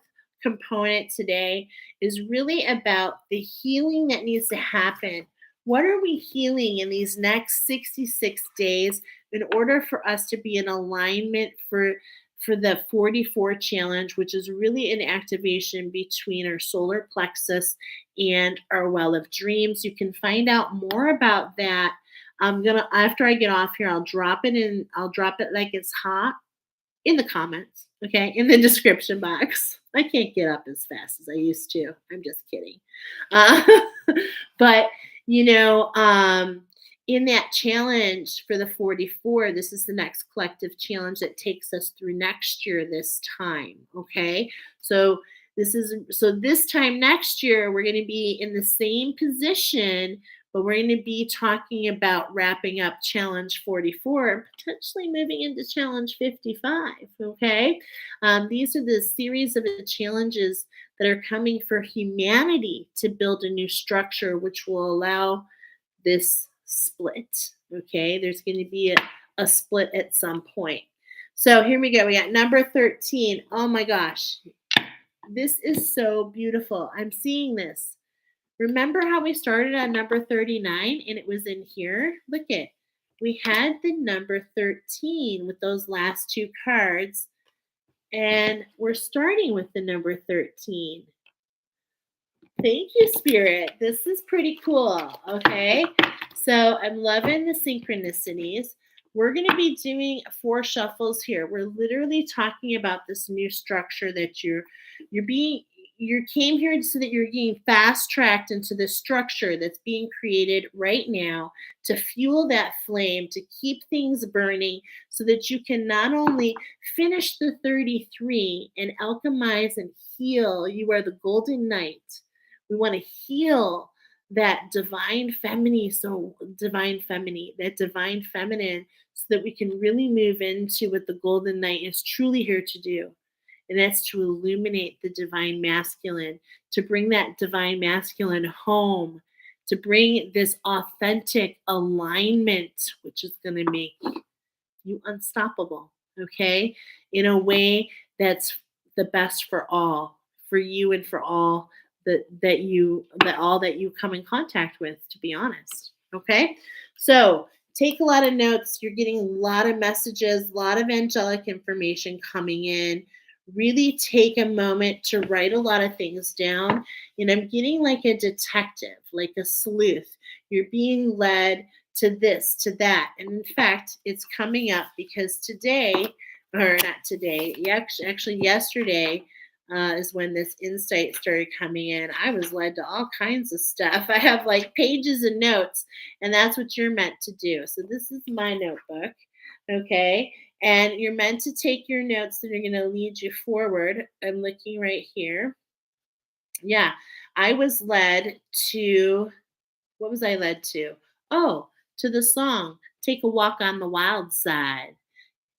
Speaker 1: component today is really about the healing that needs to happen. What are we healing in these next 66 days in order for us to be in alignment for the 44 challenge, which is really an activation between our solar plexus and our well of dreams? You can find out more about that. I'm gonna after I get off here, I'll drop it like it's hot in the comments, okay, in the description box. I can't get up as fast as I used to. I'm just kidding. Uh, but, you know, in that challenge for the 44, this is the next collective challenge that takes us through next year this time, okay? So this time next year, we're going to be in the same position, but we're going to be talking about wrapping up challenge 44 and potentially moving into challenge 55, okay? These are the series of challenges that are coming for humanity to build a new structure, which will allow this split, okay? There's going to be a split at some point. So here we go. We got number 13. Oh my gosh. This is so beautiful. I'm seeing this. Remember how we started on number 39 and it was in here? Look it. We had the number 13 with those last two cards, and we're starting with the number 13. Thank you, Spirit. This is pretty cool. Okay. So I'm loving the synchronicities. We're going to be doing 4 shuffles here. We're literally talking about this new structure that you came here so that you're getting fast tracked into the structure that's being created right now to fuel that flame, to keep things burning so that you can not only finish the 33 and alchemize and heal. You are the golden knight. We want to heal that divine feminine, that divine feminine, so that we can really move into what the golden knight is truly here to do. And that's to illuminate the divine masculine, to bring that divine masculine home, to bring this authentic alignment, which is going to make you unstoppable, okay? In a way that's the best for all, for you and for all that you come in contact with, to be honest. Okay? So take a lot of notes. You're getting a lot of messages, a lot of angelic information coming in. Really take a moment to write a lot of things down. And I'm getting like a detective, like a sleuth. You're being led to this, to that. And in fact, it's coming up because today, or not today, actually yesterday, is when this insight started coming in. I was led to all kinds of stuff. I have like pages and notes, and that's what you're meant to do. So this is my notebook, okay? And you're meant to take your notes that are going to lead you forward. I'm looking right here. Yeah, I was led to, what was I led to? Oh, to the song, Take a Walk on the Wild Side.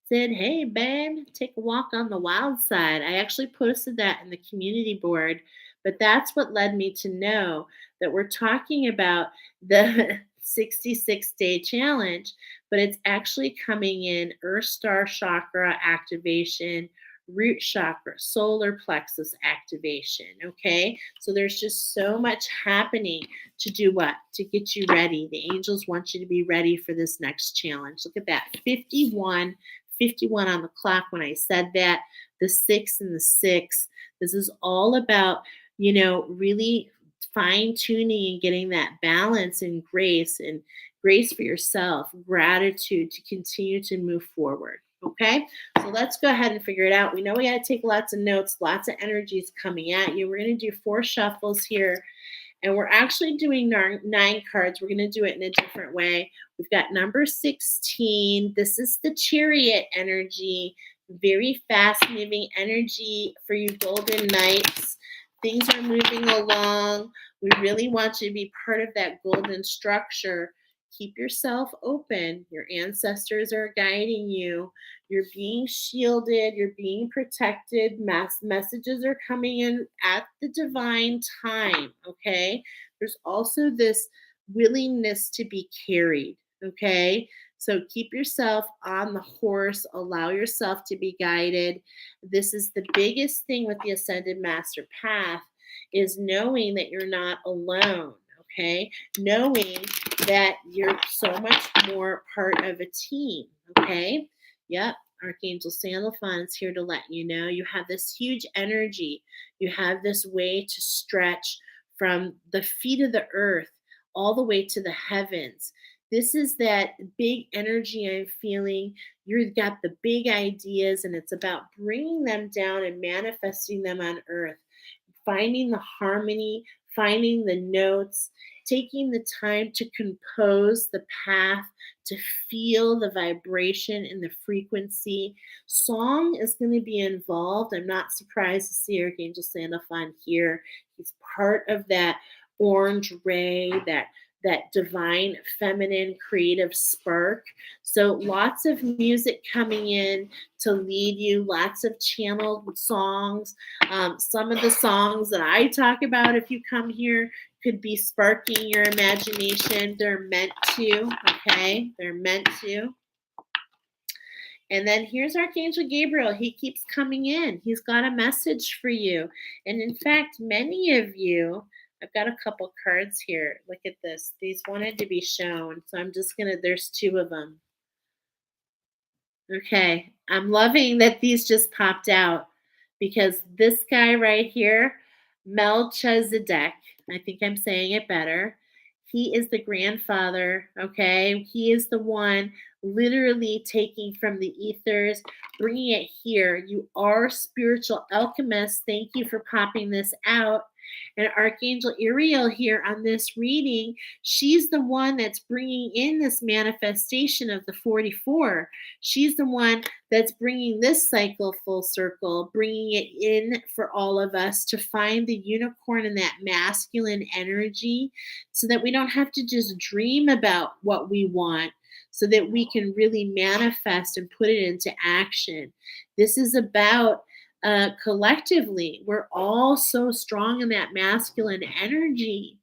Speaker 1: Said, hey, babe, take a walk on the wild side. I actually posted that in the community board, but that's what led me to know that we're talking about the 66-day challenge, but it's actually coming in Earth Star Chakra activation, root chakra, solar plexus activation. Okay. So there's just so much happening to do what? To get you ready. The angels want you to be ready for this next challenge. Look at that. 51 on the clock when I said that, the 6 and the 6. This is all about, really fine tuning and getting that balance and grace for yourself, gratitude to continue to move forward. Okay, so let's go ahead and figure it out. We know we got to take lots of notes, lots of energies coming at you. We're going to do 4 shuffles here. And we're actually doing 9 cards. We're going to do it in a different way. We've got number 16. This is the chariot energy. Very fast-moving energy for you golden knights. Things are moving along. We really want you to be part of that golden structure. Keep yourself open. Your ancestors are guiding you. You're being shielded. You're being protected. Messages are coming in at the divine time, okay? There's also this willingness to be carried, okay? So keep yourself on the horse. Allow yourself to be guided. This is the biggest thing with the Ascended Master Path, is knowing that you're not alone, okay? Knowing that you're so much more part of a team, okay? Yep, Archangel Sandalphon is here to let you know you have this huge energy. You have this way to stretch from the feet of the earth all the way to the heavens. This is that big energy I'm feeling. You've got the big ideas, and it's about bringing them down and manifesting them on earth, finding the harmony, finding the notes, taking the time to compose the path, to feel the vibration and the frequency. Song is going to be involved. I'm not surprised to see Archangel Sandalphon here. He's part of that orange ray, that divine feminine creative spark. So lots of music coming in to lead you, lots of channeled songs. Some of the songs that I talk about, if you come here, could be sparking your imagination. They're meant to, okay? They're meant to. And then here's Archangel Gabriel. He keeps coming in. He's got a message for you. And in fact, many of you, I've got a couple cards here. Look at this. These wanted to be shown. So I'm just going to, there's two of them. Okay. I'm loving that these just popped out because this guy right here, Melchizedek, I think I'm saying it better. He is the grandfather, okay? He is the one literally taking from the ethers, bringing it here. You are spiritual alchemists. Thank you for popping this out. And Archangel Uriel here on this reading, she's the one that's bringing in this manifestation of the 44. She's the one that's bringing this cycle full circle, bringing it in for all of us to find the unicorn and that masculine energy so that we don't have to just dream about what we want, so that we can really manifest and put it into action. This is about collectively, we're all so strong in that masculine energy.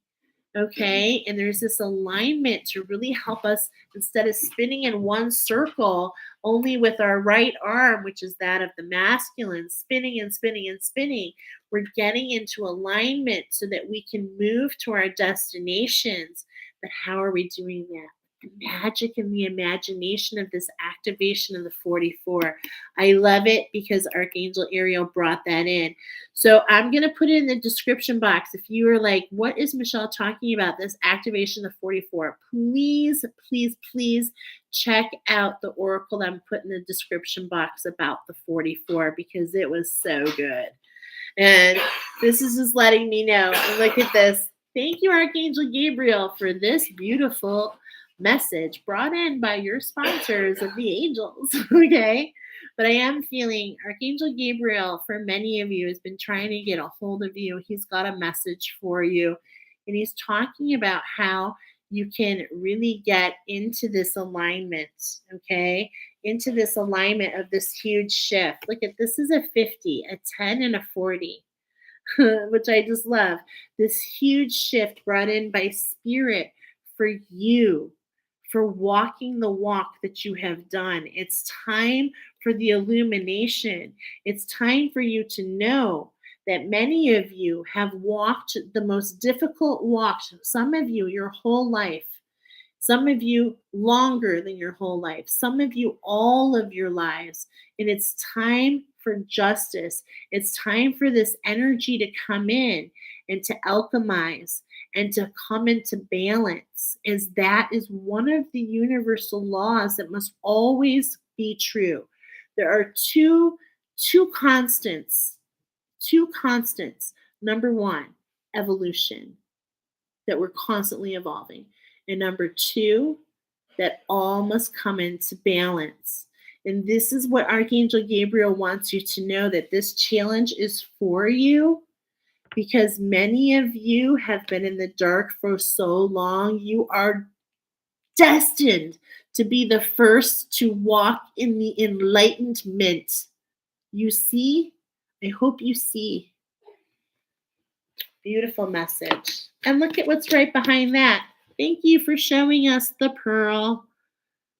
Speaker 1: Okay. And there's this alignment to really help us instead of spinning in one circle only with our right arm, which is that of the masculine, spinning and spinning and spinning. We're getting into alignment so that we can move to our destinations. But how are we doing that? The magic and the imagination of this activation of the 44. I love it because Archangel Ariel brought that in. So I'm going to put it in the description box. If you are like, what is Michele talking about? This activation of 44. Please, please, please check out the oracle that I'm putting in the description box about the 44 because it was so good. And this is just letting me know. And look at this. Thank you, Archangel Gabriel, for this beautiful message brought in by your sponsors of the angels. Okay. But I am feeling Archangel Gabriel, for many of you, has been trying to get a hold of you. He's got a message for you. And he's talking about how you can really get into this alignment, okay? Into this alignment of this huge shift. Look at this is a 50, a 10, and a 40, which I just love. This huge shift brought in by spirit for you, for walking the walk that you have done. It's time for the illumination. It's time for you to know that many of you have walked the most difficult walks, some of you your whole life, some of you longer than your whole life, some of you all of your lives. And it's time for justice. It's time for this energy to come in and to alchemize and to come into balance, as that is one of the universal laws that must always be true. There are two constants. Number one, evolution, that we're constantly evolving. And number two, that all must come into balance. And this is what Archangel Gabriel wants you to know, that this challenge is for you because many of you have been in the dark for so long. You are destined to be the first to walk in the enlightenment. You see? I hope you see. Beautiful message. And look at what's right behind that. Thank you for showing us the pearl,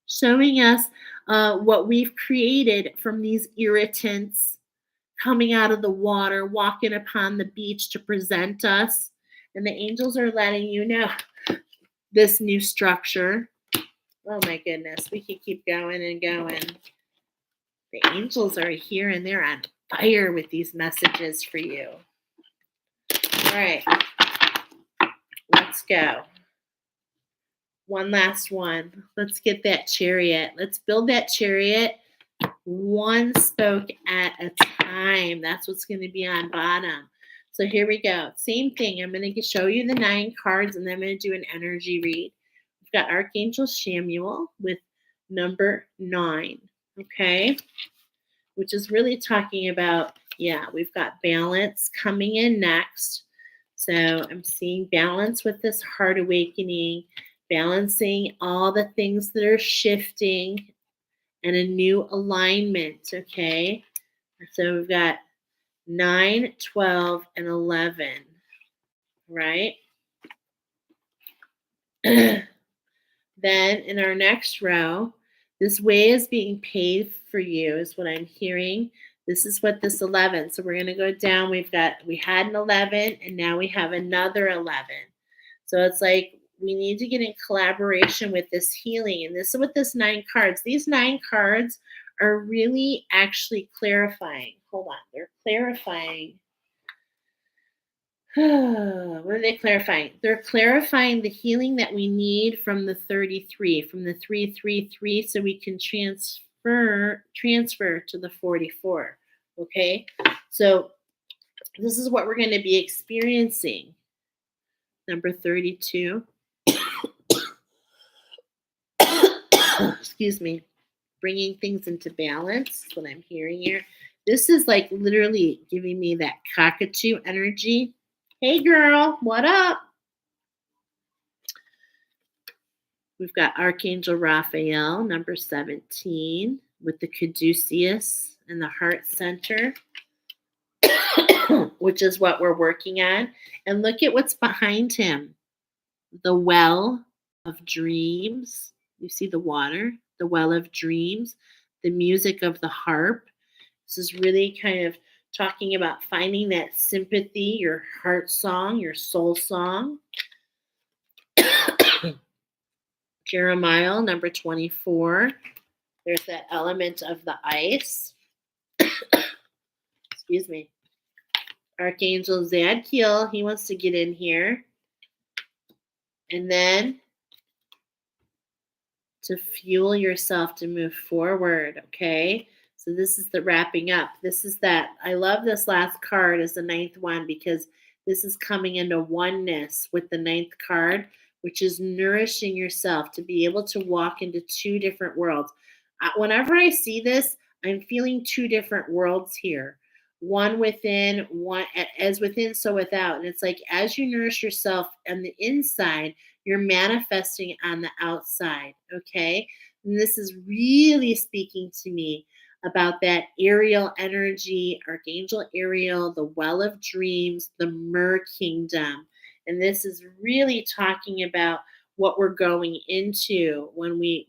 Speaker 1: showing us what we've created from these irritants coming out of the water, walking upon the beach to present us. And the angels are letting you know this new structure. Oh my goodness, we can keep going and going. The angels are here and they're on fire with these messages for you. All right, let's go. One last one. Let's get that chariot. Let's build that chariot one spoke at a time. That's what's going to be on bottom. So here we go. Same thing. I'm going to show you the 9 cards and then I'm going to do an energy read. We've got Archangel Samuel with number 9. Okay. Which is really talking about, we've got balance coming in next. So I'm seeing balance with this heart awakening, balancing all the things that are shifting and a new alignment, okay? So we've got 9, 12, and 11, right? Then in our next row, This way is being paid for you, is what I'm hearing. This is what this 11. So we're going to go down. We had an 11, and now we have another 11. So it's like we need to get in collaboration with this healing. And this is with this 9 cards. These 9 cards are really actually clarifying. Hold on. They're clarifying. What are they clarifying? They're clarifying the healing that we need from the 33, from the 333, so we can transfer to the 44. Okay? So this is what we're going to be experiencing. Number 32. Excuse me. Bringing things into balance is what I'm hearing here. This is like literally giving me that cockatoo energy. Hey girl, what up? We've got Archangel Raphael, number 17, with the caduceus and the heart center, which is what we're working on. And look at what's behind him. The well of dreams. You see the water, the well of dreams, the music of the harp. This is really kind of talking about finding that sympathy, your heart song, your soul song. Jeremiah, number 24. There's that element of the ice. Excuse me. Archangel Zadkiel, he wants to get in here. And then to fuel yourself to move forward, okay? So this is the wrapping up. This is that. I love this last card as the 9th one because this is coming into oneness with the 9th card, which is nourishing yourself to be able to walk into 2 different worlds. Whenever I see this, I'm feeling 2 different worlds here. One within, one as within, so without. And it's like as you nourish yourself on the inside, you're manifesting on the outside, okay? And this is really speaking to me about that Ariel energy, Archangel Ariel, the well of dreams, the Mer kingdom. And this is really talking about what we're going into when we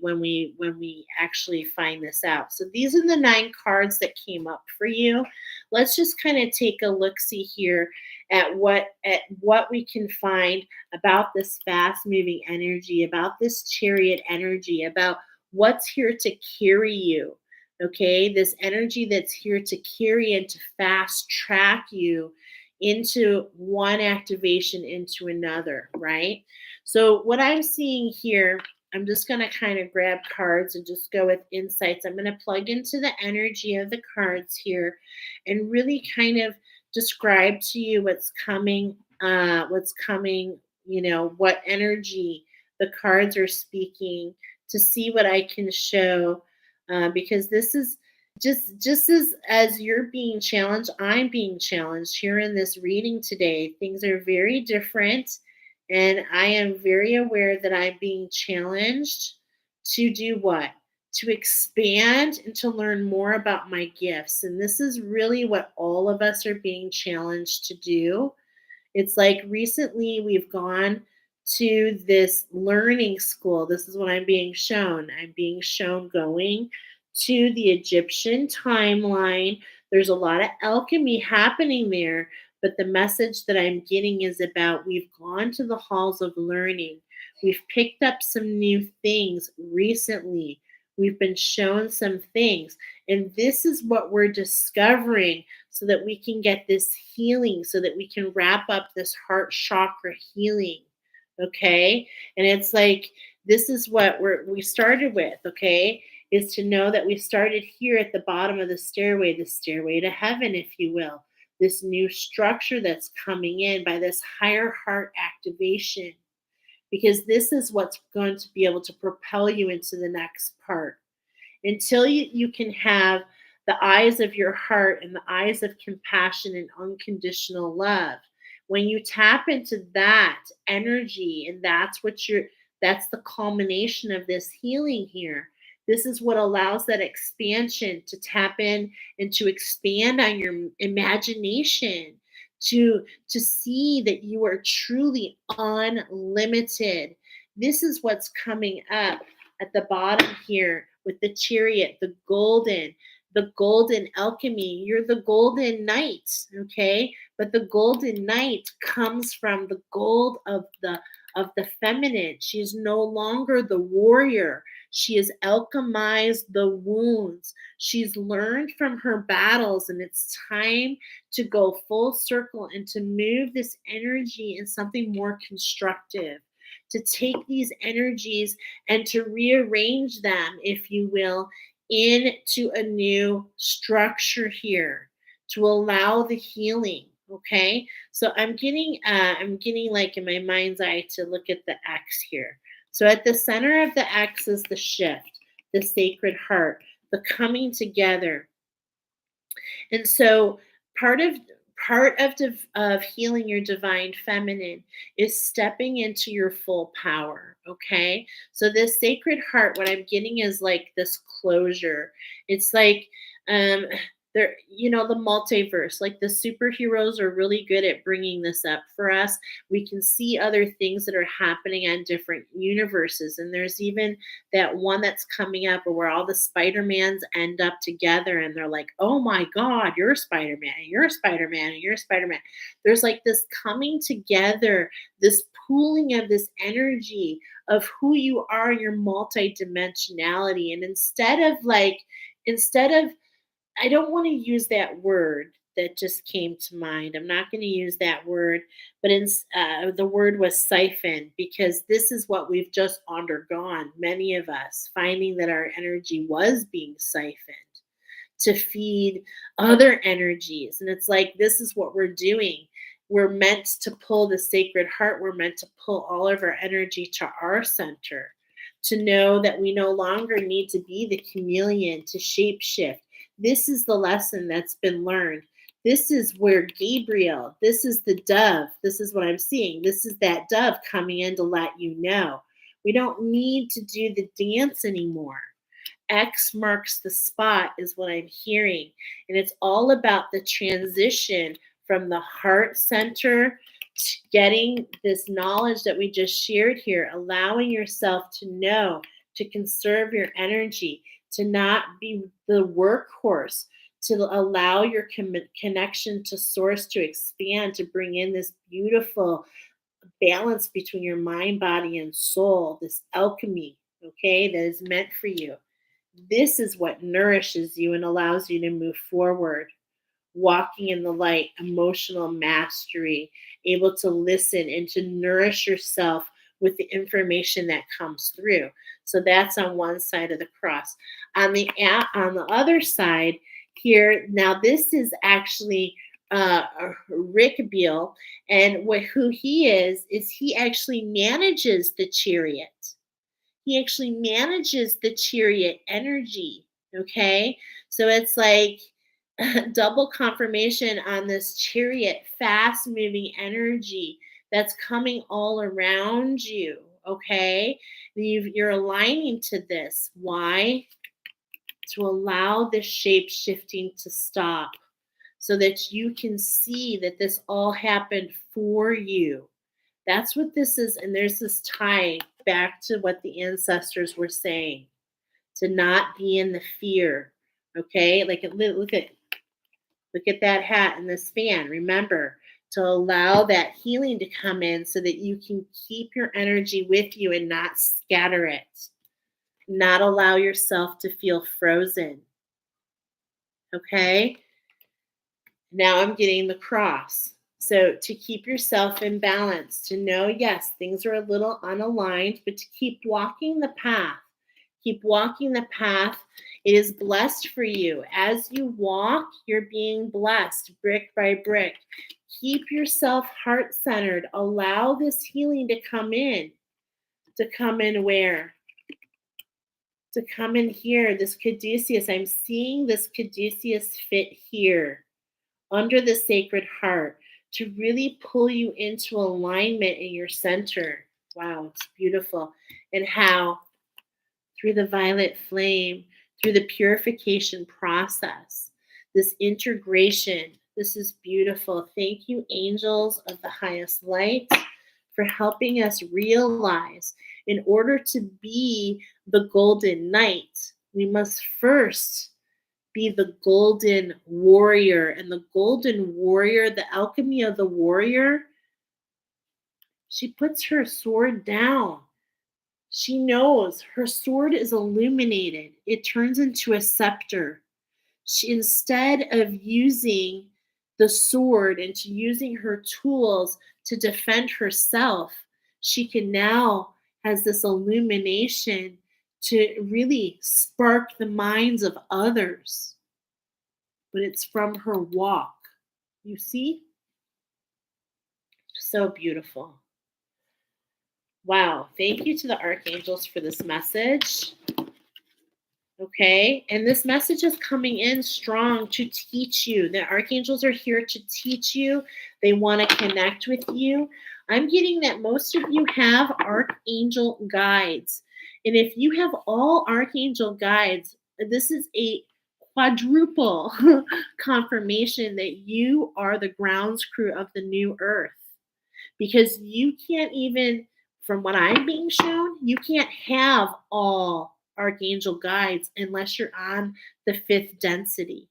Speaker 1: actually find this out. So these are the 9 cards that came up for you. Let's just kind of take a look-see here at what we can find about this fast-moving energy, about this chariot energy, about what's here to carry you. Okay, this energy that's here to carry and to fast track you into one activation into another, right? So what I'm seeing here, I'm just going to kind of grab cards and just go with insights. I'm going to plug into the energy of the cards here and really kind of describe to you what's coming, what energy the cards are speaking to see what I can show. Because this is just as you're being challenged, I'm being challenged here in this reading today. Things are very different, and I am very aware that I'm being challenged to do what? To expand and to learn more about my gifts. And this is really what all of us are being challenged to do. It's like recently we've gone to this learning school. This is what I'm being shown. I'm being shown going to the Egyptian timeline. There's a lot of alchemy happening there, but the message that I'm getting is about we've gone to the halls of learning. We've picked up some new things recently. We've been shown some things. And this is what we're discovering so that we can get this healing, so that we can wrap up this heart chakra healing. Okay? And it's like, this is what we started with, okay? Is to know that we started here at the bottom of the stairway to heaven, if you will. This new structure that's coming in by this higher heart activation. Because this is what's going to be able to propel you into the next part. Until you can have the eyes of your heart and the eyes of compassion and unconditional love. When you tap into that energy, and that's the culmination of this healing here. This is what allows that expansion to tap in and to expand on your imagination, to see that you are truly unlimited. This is what's coming up at the bottom here with the chariot, the golden alchemy. You're the golden knight, okay? But the golden knight comes from the gold of the feminine. She's no longer the warrior. She has alchemized the wounds. She's learned from her battles, and it's time to go full circle and to move this energy in something more constructive, to take these energies and to rearrange them, if you will, into a new structure here to allow the healing. Okay, so I'm getting like in my mind's eye to look at the X here. So at the center of the X is the shift, the sacred heart, the coming together. And so part of of healing your divine feminine is stepping into your full power. Okay, so this sacred heart, what I'm getting is like this closure. It's like um there, you know, the multiverse, like the superheroes are really good at bringing this up for us. We can see other things that are happening on different universes, and there's even that one that's coming up where all the Spider-Mans end up together and they're like, oh my God, you're Spider-Man, and you're Spider-Man, and you're Spider-Man. There's like this coming together, this pooling of this energy of who you are, your multidimensionality. And instead of, I don't want to use that word that just came to mind. I'm not going to use that word, but the word was siphon, because this is what we've just undergone, many of us, finding that our energy was being siphoned to feed other energies. And it's like, this is what we're doing. We're meant to pull the sacred heart. We're meant to pull all of our energy to our center, to know that we no longer need to be the chameleon, to shape shift. This is the lesson that's been learned. This is where Gabriel, this is the dove. This is what I'm seeing. This is that dove coming in to let you know. We don't need to do the dance anymore. X marks the spot is what I'm hearing. And it's all about the transition from the heart center to getting this knowledge that we just shared here, allowing yourself to know, to conserve your energy, to not be the workhorse, to allow your connection to source to expand, to bring in this beautiful balance between your mind, body, and soul, this alchemy, okay, that is meant for you. This is what nourishes you and allows you to move forward, walking in the light, emotional mastery, able to listen and to nourish yourself with the information that comes through. So that's on one side of the cross. On the other side here, now this is actually Rick Beale, and who he is he actually manages the chariot. He actually manages the chariot energy. Okay, so it's like double confirmation on this chariot, fast moving energy that's coming all around you. Okay, you're aligning to this. Why? To allow this shape shifting to stop, so that you can see that this all happened for you. That's what this is. And there's this tie back to what the ancestors were saying, to not be in the fear. Okay, like look at that hat and this fan. Remember to allow that healing to come in so that you can keep your energy with you and not scatter it, not allow yourself to feel frozen. Okay, now I'm getting the cross. So to keep yourself in balance, to know, yes, things are a little unaligned, but to keep walking the path. Keep walking the path. It is blessed for you. As you walk, you're being blessed brick by brick. Keep yourself heart-centered. Allow this healing to come in. To come in where? To come in here. This caduceus. I'm seeing this caduceus fit here under the sacred heart to really pull you into alignment in your center. Wow, it's beautiful. And how through the violet flame, through the purification process, this integration, this is beautiful. Thank you, angels of the highest light, for helping us realize, in order to be the golden knight, We must first be the golden warrior. And the golden warrior, the alchemy of the warrior, she puts her sword down. She knows her sword is illuminated. It turns into a scepter. She, instead of using the sword and to using her tools to defend herself, she can now has this illumination to really spark the minds of others. But it's from her walk. You see? So beautiful. Wow. Thank you to the archangels for this message. Okay. And this message is coming in strong to teach you. The archangels are here to teach you. They want to connect with you. I'm getting that most of you have archangel guides. And if you have all archangel guides, this is a quadruple confirmation that you are the grounds crew of the new earth. Because you can't even, from what I'm being shown, you can't have all archangel guides unless you're on the 5th density.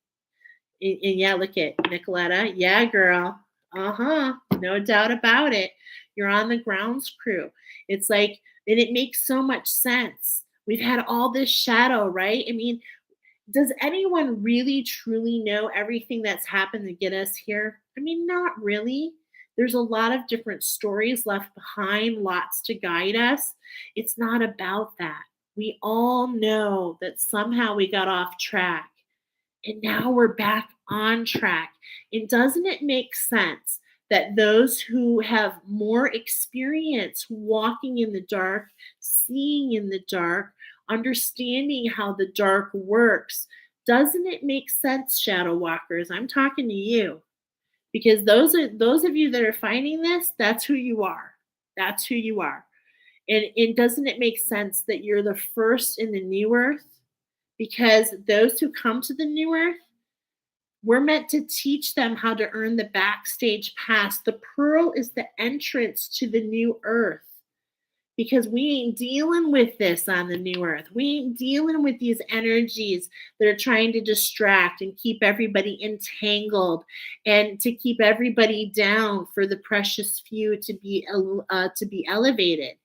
Speaker 1: And yeah, look at Nicoletta. Yeah, girl. No doubt about it. You're on the grounds crew. It's like, and it makes so much sense. We've had all this shadow, right? I mean, does anyone really truly know everything that's happened to get us here? I mean, not really. There's a lot of different stories left behind, lots to guide us. It's not about that. We all know that somehow we got off track and now we're back on track. And doesn't it make sense that those who have more experience walking in the dark, seeing in the dark, understanding how the dark works, doesn't it make sense, shadow walkers? I'm talking to you. Because those of you that are finding this, that's who you are. That's who you are. And doesn't it make sense that you're the first in the new earth? Because those who come to the new earth, we're meant to teach them how to earn the backstage pass. The pearl is the entrance to the new earth. Because we ain't dealing with this on the new earth. We ain't dealing with these energies that are trying to distract and keep everybody entangled and to keep everybody down for the precious few to be elevated.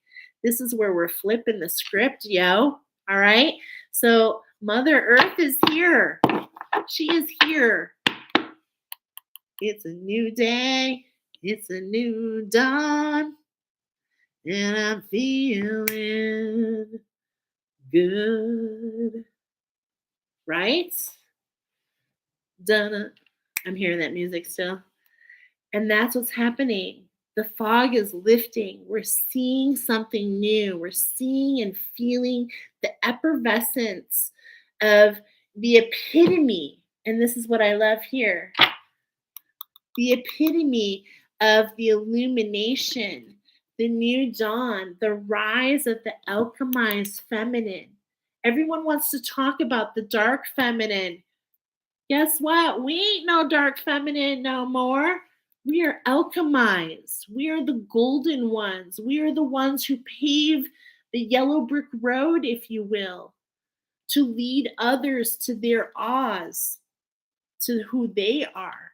Speaker 1: This is where we're flipping the script, yo. All right. So Mother Earth is here. She is here. It's a new day. It's a new dawn. And I'm feeling good. Right? Donna. I'm hearing that music still. And that's what's happening. The fog is lifting. We're seeing something new. We're seeing and feeling the effervescence of the epitome. And this is what I love here. The epitome of the illumination, the new dawn, the rise of the alchemized feminine. Everyone wants to talk about the dark feminine. Guess what? We ain't no dark feminine no more. We are alchemized. We are the golden ones. We are the ones who pave the yellow brick road, if you will, to lead others to their Oz, to who they are.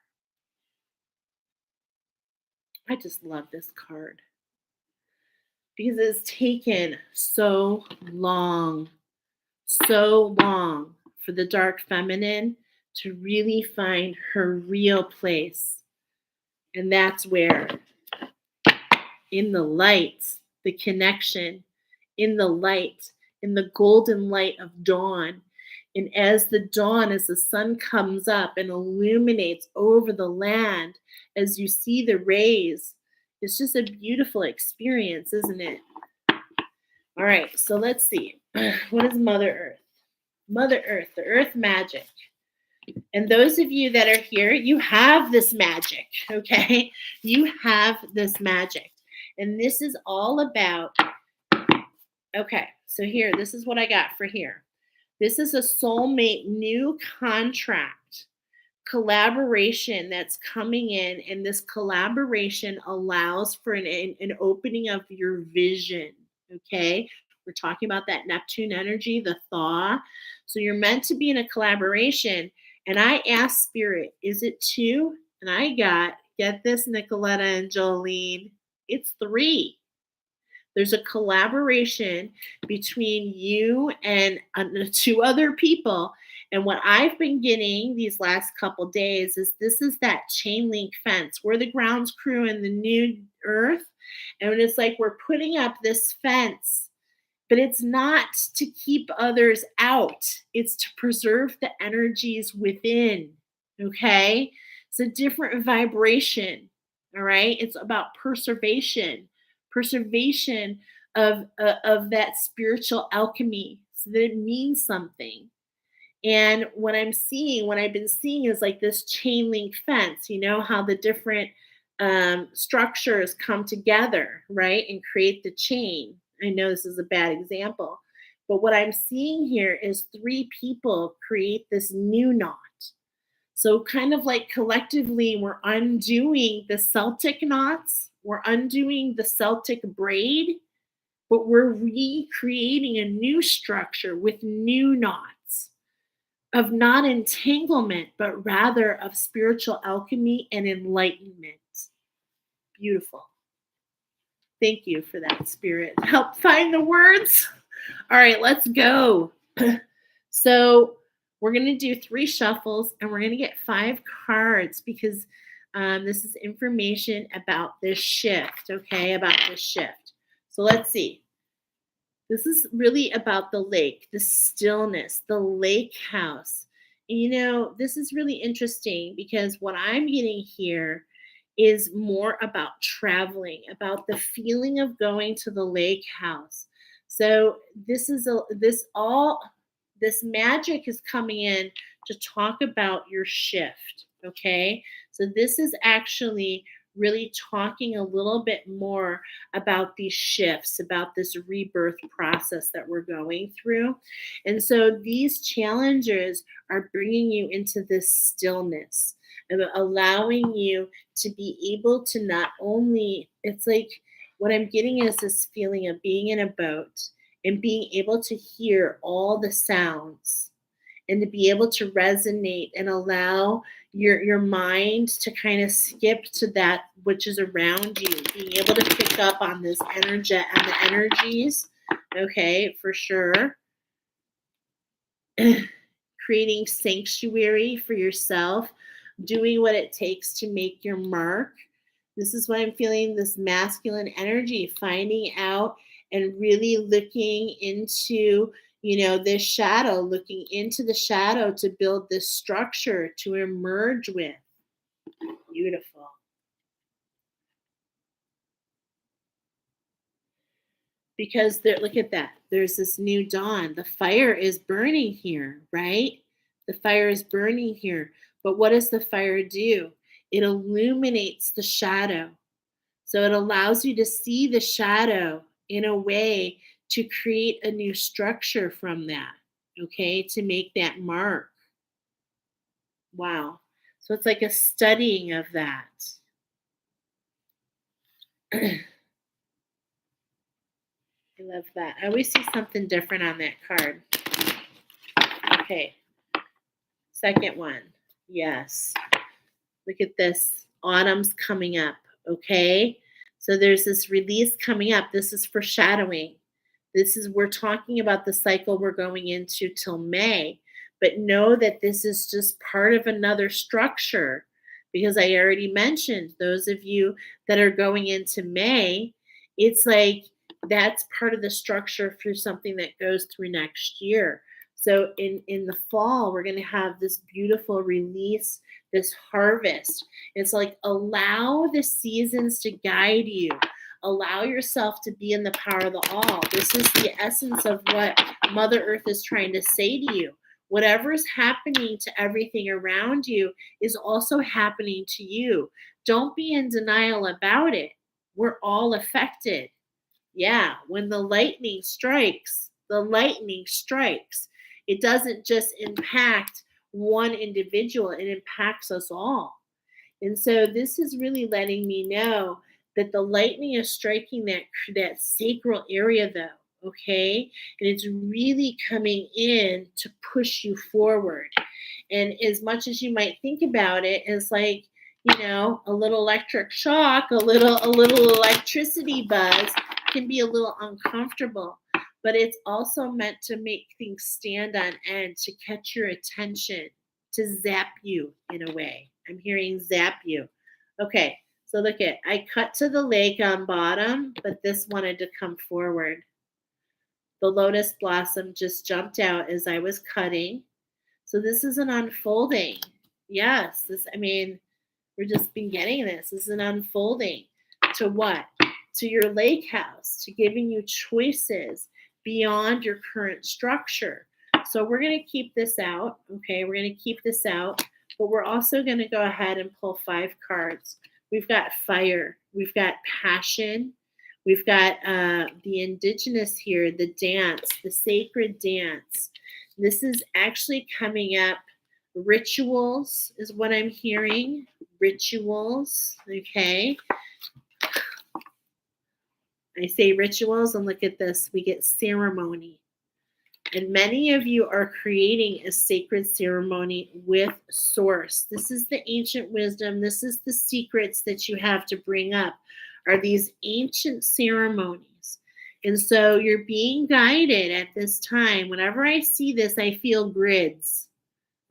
Speaker 1: I just love this card because it's taken so long for the dark feminine to really find her real place. And that's where, in the light, the connection, in the light, in the golden light of dawn. And as the dawn, as the sun comes up and illuminates over the land, as you see the rays, it's just a beautiful experience, isn't it? All right, so let's see. What is Mother Earth? Mother Earth, the earth magic. And those of you that are here, you have this magic, okay? You have this magic. And this is all about, okay, so here, this is what I got for here. This is a soulmate new contract collaboration that's coming in, and this collaboration allows for an opening of your vision, okay? We're talking about that Neptune energy, the thaw. So you're meant to be in a collaboration. And I asked Spirit, is it two? And I got, get this, Nicoletta and Jolene, it's three. There's a collaboration between you and two other people. And what I've been getting these last couple days is this is that chain link fence. We're the grounds crew in the new earth. And it's like we're putting up this fence, but it's not to keep others out. It's to preserve the energies within. Okay? It's a different vibration. All right? It's about preservation of that spiritual alchemy, so that it means something. And what I've been seeing is like this chain link fence. You know how the different structures come together, right, and create the chain. I know this is a bad example, but what I'm seeing here is three people create this new knot. So, kind of like collectively, we're undoing the Celtic knots, we're undoing the Celtic braid, but we're recreating a new structure with new knots of not entanglement, but rather of spiritual alchemy and enlightenment. Beautiful. Thank you for that, Spirit. Help find the words. All right, let's go. So we're going to do 3 shuffles and we're going to get 5 cards because this is information about this shift, okay, about this shift. So let's see. This is really about the lake, the stillness, the lake house. And, you know, this is really interesting because what I'm getting here is more about traveling, about the feeling of going to the lake house. So this magic is coming in to talk about your shift, okay? So this is actually really talking a little bit more about these shifts, about this rebirth process that we're going through. And so these challenges are bringing you into this stillness, allowing you to be able to not only, it's like what I'm getting is this feeling of being in a boat and being able to hear all the sounds and to be able to resonate and allow your mind to kind of skip to that which is around you, being able to pick up on this energy and the energies, okay, for sure. Creating sanctuary for yourself, doing what it takes to make your mark. This is what I'm feeling, this masculine energy, finding out and really looking into, you know, this shadow, looking into the shadow to build this structure to emerge with. Beautiful. Because there, look at that. There's this new dawn. The fire is burning here, right? The fire is burning here. But what does the fire do? It illuminates the shadow. So it allows you to see the shadow in a way to create a new structure from that, okay, to make that mark. Wow. So it's like a studying of that. I love that. I always see something different on that card. Okay. Second one. Yes. Look at this. Autumn's coming up. Okay. So there's this release coming up. This is foreshadowing. We're talking about the cycle we're going into till May, but know that this is just part of another structure because I already mentioned those of you that are going into May, it's like that's part of the structure through something that goes through next year. So in the fall, we're going to have this beautiful release, this harvest. It's like allow the seasons to guide you. Allow yourself to be in the power of the all. This is the essence of what Mother Earth is trying to say to you. Whatever is happening to everything around you is also happening to you. Don't be in denial about it. We're all affected. Yeah, when the lightning strikes, it doesn't just impact one individual, it impacts us all. And so this is really letting me know that the lightning is striking that sacral area though, okay? And it's really coming in to push you forward. And as much as you might think about it as like, a little electric shock, a little electricity buzz can be a little uncomfortable, but it's also meant to make things stand on end, to catch your attention, to zap you in a way. I'm hearing zap you. Okay, so look at, I cut to the lake on bottom, but this wanted to come forward. The lotus blossom just jumped out as I was cutting. So this is an unfolding. Yes, we're just been getting this. This is an unfolding to what? To your lake house, to giving you choices beyond your current structure. So we're going to keep this out. Okay, we're going to keep this out, but we're also going to go ahead and pull 5 cards. We've got fire, we've got passion, we've got the indigenous here, the dance, the sacred dance. This is actually coming up. Rituals is what I'm hearing. Rituals, okay? I say rituals, and look at this. We get ceremony. And many of you are creating a sacred ceremony with Source. This is the ancient wisdom. This is the secrets that you have to bring up, are these ancient ceremonies. And so you're being guided at this time. Whenever I see this, I feel grids,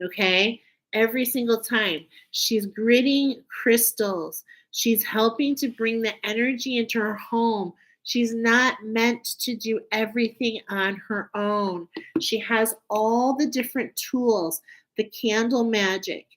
Speaker 1: okay? Every single time. She's gridding crystals. She's helping to bring the energy into her home. She's not meant to do everything on her own. She has all the different tools, the candle magic.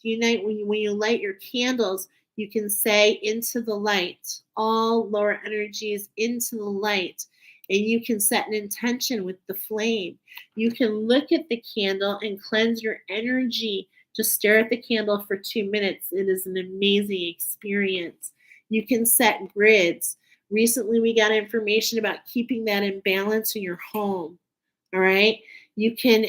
Speaker 1: When you light your candles, you can say into the light, all lower energies into the light, and you can set an intention with the flame. You can look at the candle and cleanse your energy. Just stare at the candle for 2 minutes. It is an amazing experience. You can set grids. Recently, we got information about keeping that in balance in your home. All right. You can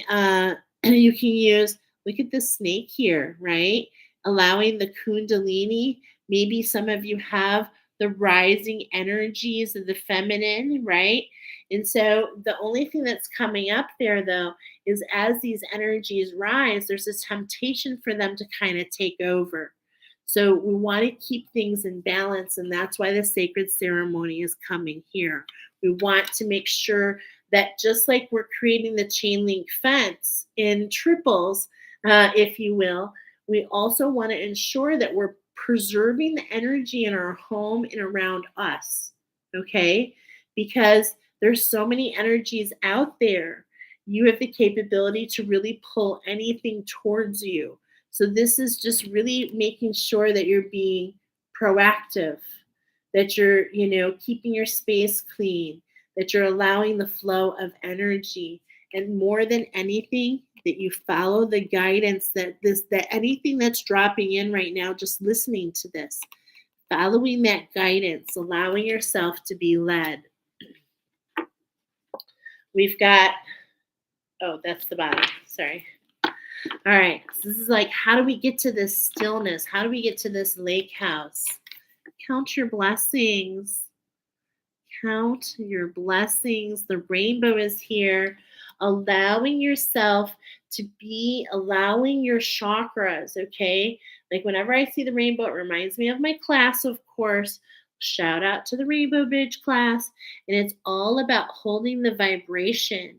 Speaker 1: use, look at the snake here, right? Allowing the Kundalini. Maybe some of you have the rising energies of the feminine, right? And so the only thing that's coming up there, though, is as these energies rise, there's this temptation for them to kind of take over. So we want to keep things in balance, and that's why the sacred ceremony is coming here. We want to make sure that just like we're creating the chain link fence in triples, if you will, we also want to ensure that we're preserving the energy in our home and around us, okay? Because there's so many energies out there. You have the capability to really pull anything towards you. So this is just really making sure that you're being proactive, that you're, keeping your space clean, that you're allowing the flow of energy, and more than anything, that you follow the guidance that anything that's dropping in right now, just listening to this, following that guidance, allowing yourself to be led. We've got, oh, that's the bottom, sorry. All right, so this is like, how do we get to this stillness? How do we get to this lake house? Count your blessings. Count your blessings. The rainbow is here. Allowing yourself to be, allowing your chakras, okay? Like whenever I see the rainbow, it reminds me of my class, of course. Shout out to the Rainbow Bridge class. And it's all about holding the vibration,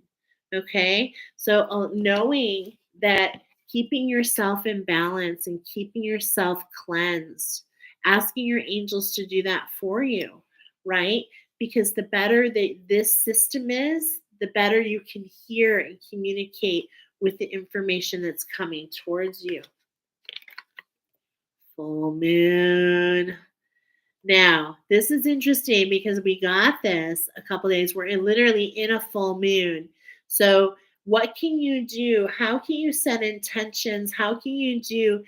Speaker 1: okay? So knowing that keeping yourself in balance and keeping yourself cleansed, asking your angels to do that for you, right? Because the better that this system is, the better you can hear and communicate with the information that's coming towards you. Full moon. Now, this is interesting because we got this a couple days. We're literally in a full moon. So what can you do? How can you set intentions? How can you do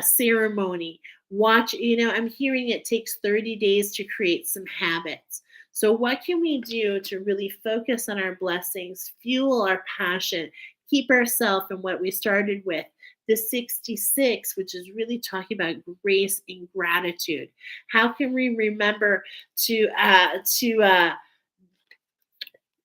Speaker 1: ceremony? Watch, I'm hearing it takes 30 days to create some habits. So what can we do to really focus on our blessings, fuel our passion, keep ourselves in what we started with? The 66, which is really talking about grace and gratitude. How can we remember to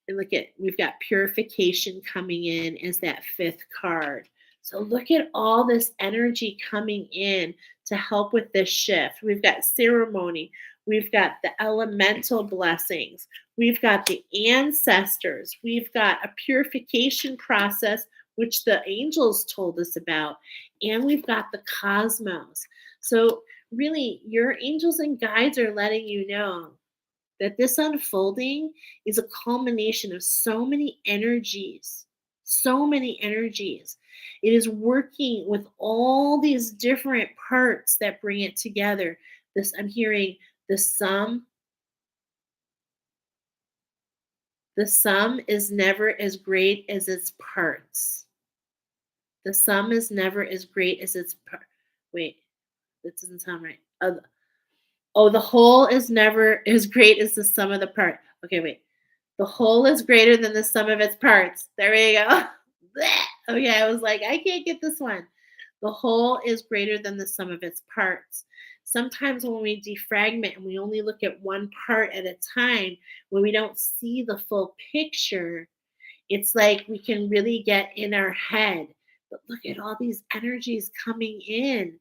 Speaker 1: And look at, we've got purification coming in as that fifth card. So look at all this energy coming in to help with this shift. We've got ceremony. We've got the elemental blessings. We've got the ancestors. We've got a purification process, which the angels told us about. And we've got the cosmos. So really, your angels and guides are letting you know that this unfolding is a culmination of so many energies, so many energies. It is working with all these different parts that bring it together. This, I'm hearing the sum. The sum is never as great as its parts. The sum is never as great as its part. Wait, that doesn't sound right. Oh, the whole is never as great as the sum of the part. Okay, wait. The whole is greater than the sum of its parts. There we go. Okay, I was like, I can't get this one. The whole is greater than the sum of its parts. Sometimes when we defragment and we only look at one part at a time, when we don't see the full picture, it's like we can really get in our head. But look at all these energies coming in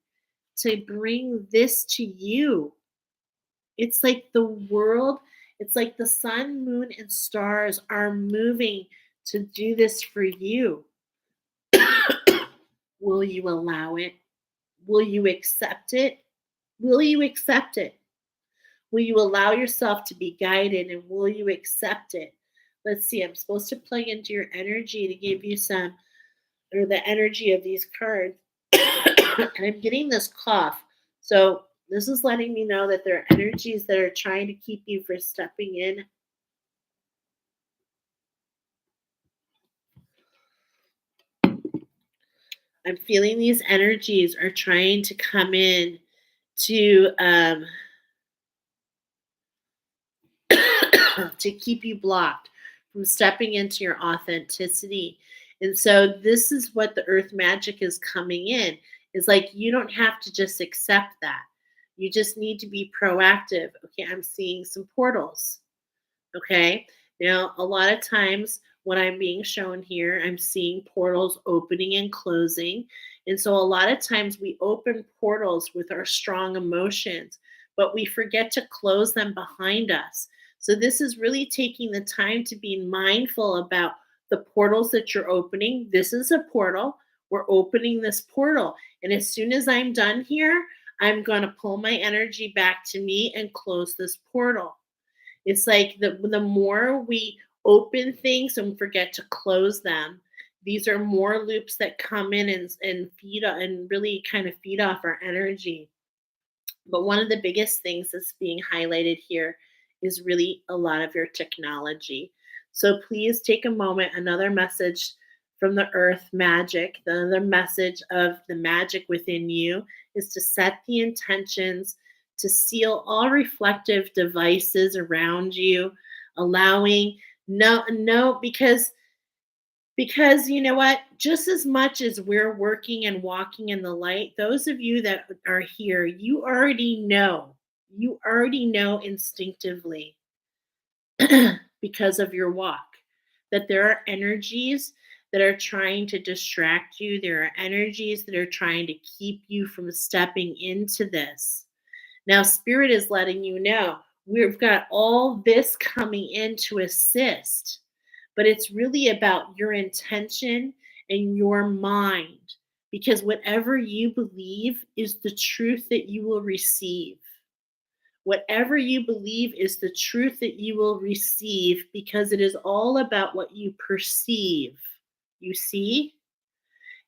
Speaker 1: to bring this to you. It's like the world, it's like the sun, moon, and stars are moving to do this for you. Will you allow it? Will you accept it? Will you accept it? Will you allow yourself to be guided, and will you accept it? Let's see, I'm supposed to plug into your energy to give you some, or the energy of these cards. And I'm getting this cough. So this is letting me know that there are energies that are trying to keep you from stepping in. I'm feeling these energies are trying to come in to to keep you blocked from stepping into your authenticity. And so this is what the earth magic is coming in. Is like, you don't have to just accept that. You just need to be proactive. Okay, I'm seeing some portals. Okay. Now, a lot of times when I'm being shown here, I'm seeing portals opening and closing. And so a lot of times we open portals with our strong emotions, but we forget to close them behind us. So this is really taking the time to be mindful about the portals that you're opening. This is a portal. We're opening this portal. And as soon as I'm done here, I'm going to pull my energy back to me and close this portal. It's like the more we open things and forget to close them, these are more loops that come in and feed and really kind of feed off our energy. But one of the biggest things that's being highlighted here is really a lot of your technology. So please take a moment, another message from the earth magic, the other message of the magic within you is to set the intentions, to seal all reflective devices around you, allowing because you know what, just as much as we're working and walking in the light, those of you that are here, you already know instinctively because of your walk that there are energies that are trying to distract you. There are energies that are trying to keep you from stepping into this. Now, Spirit is letting you know we've got all this coming in to assist, but it's really about your intention and your mind, because whatever you believe is the truth that you will receive. Whatever you believe is the truth that you will receive, because it is all about what you perceive. You see?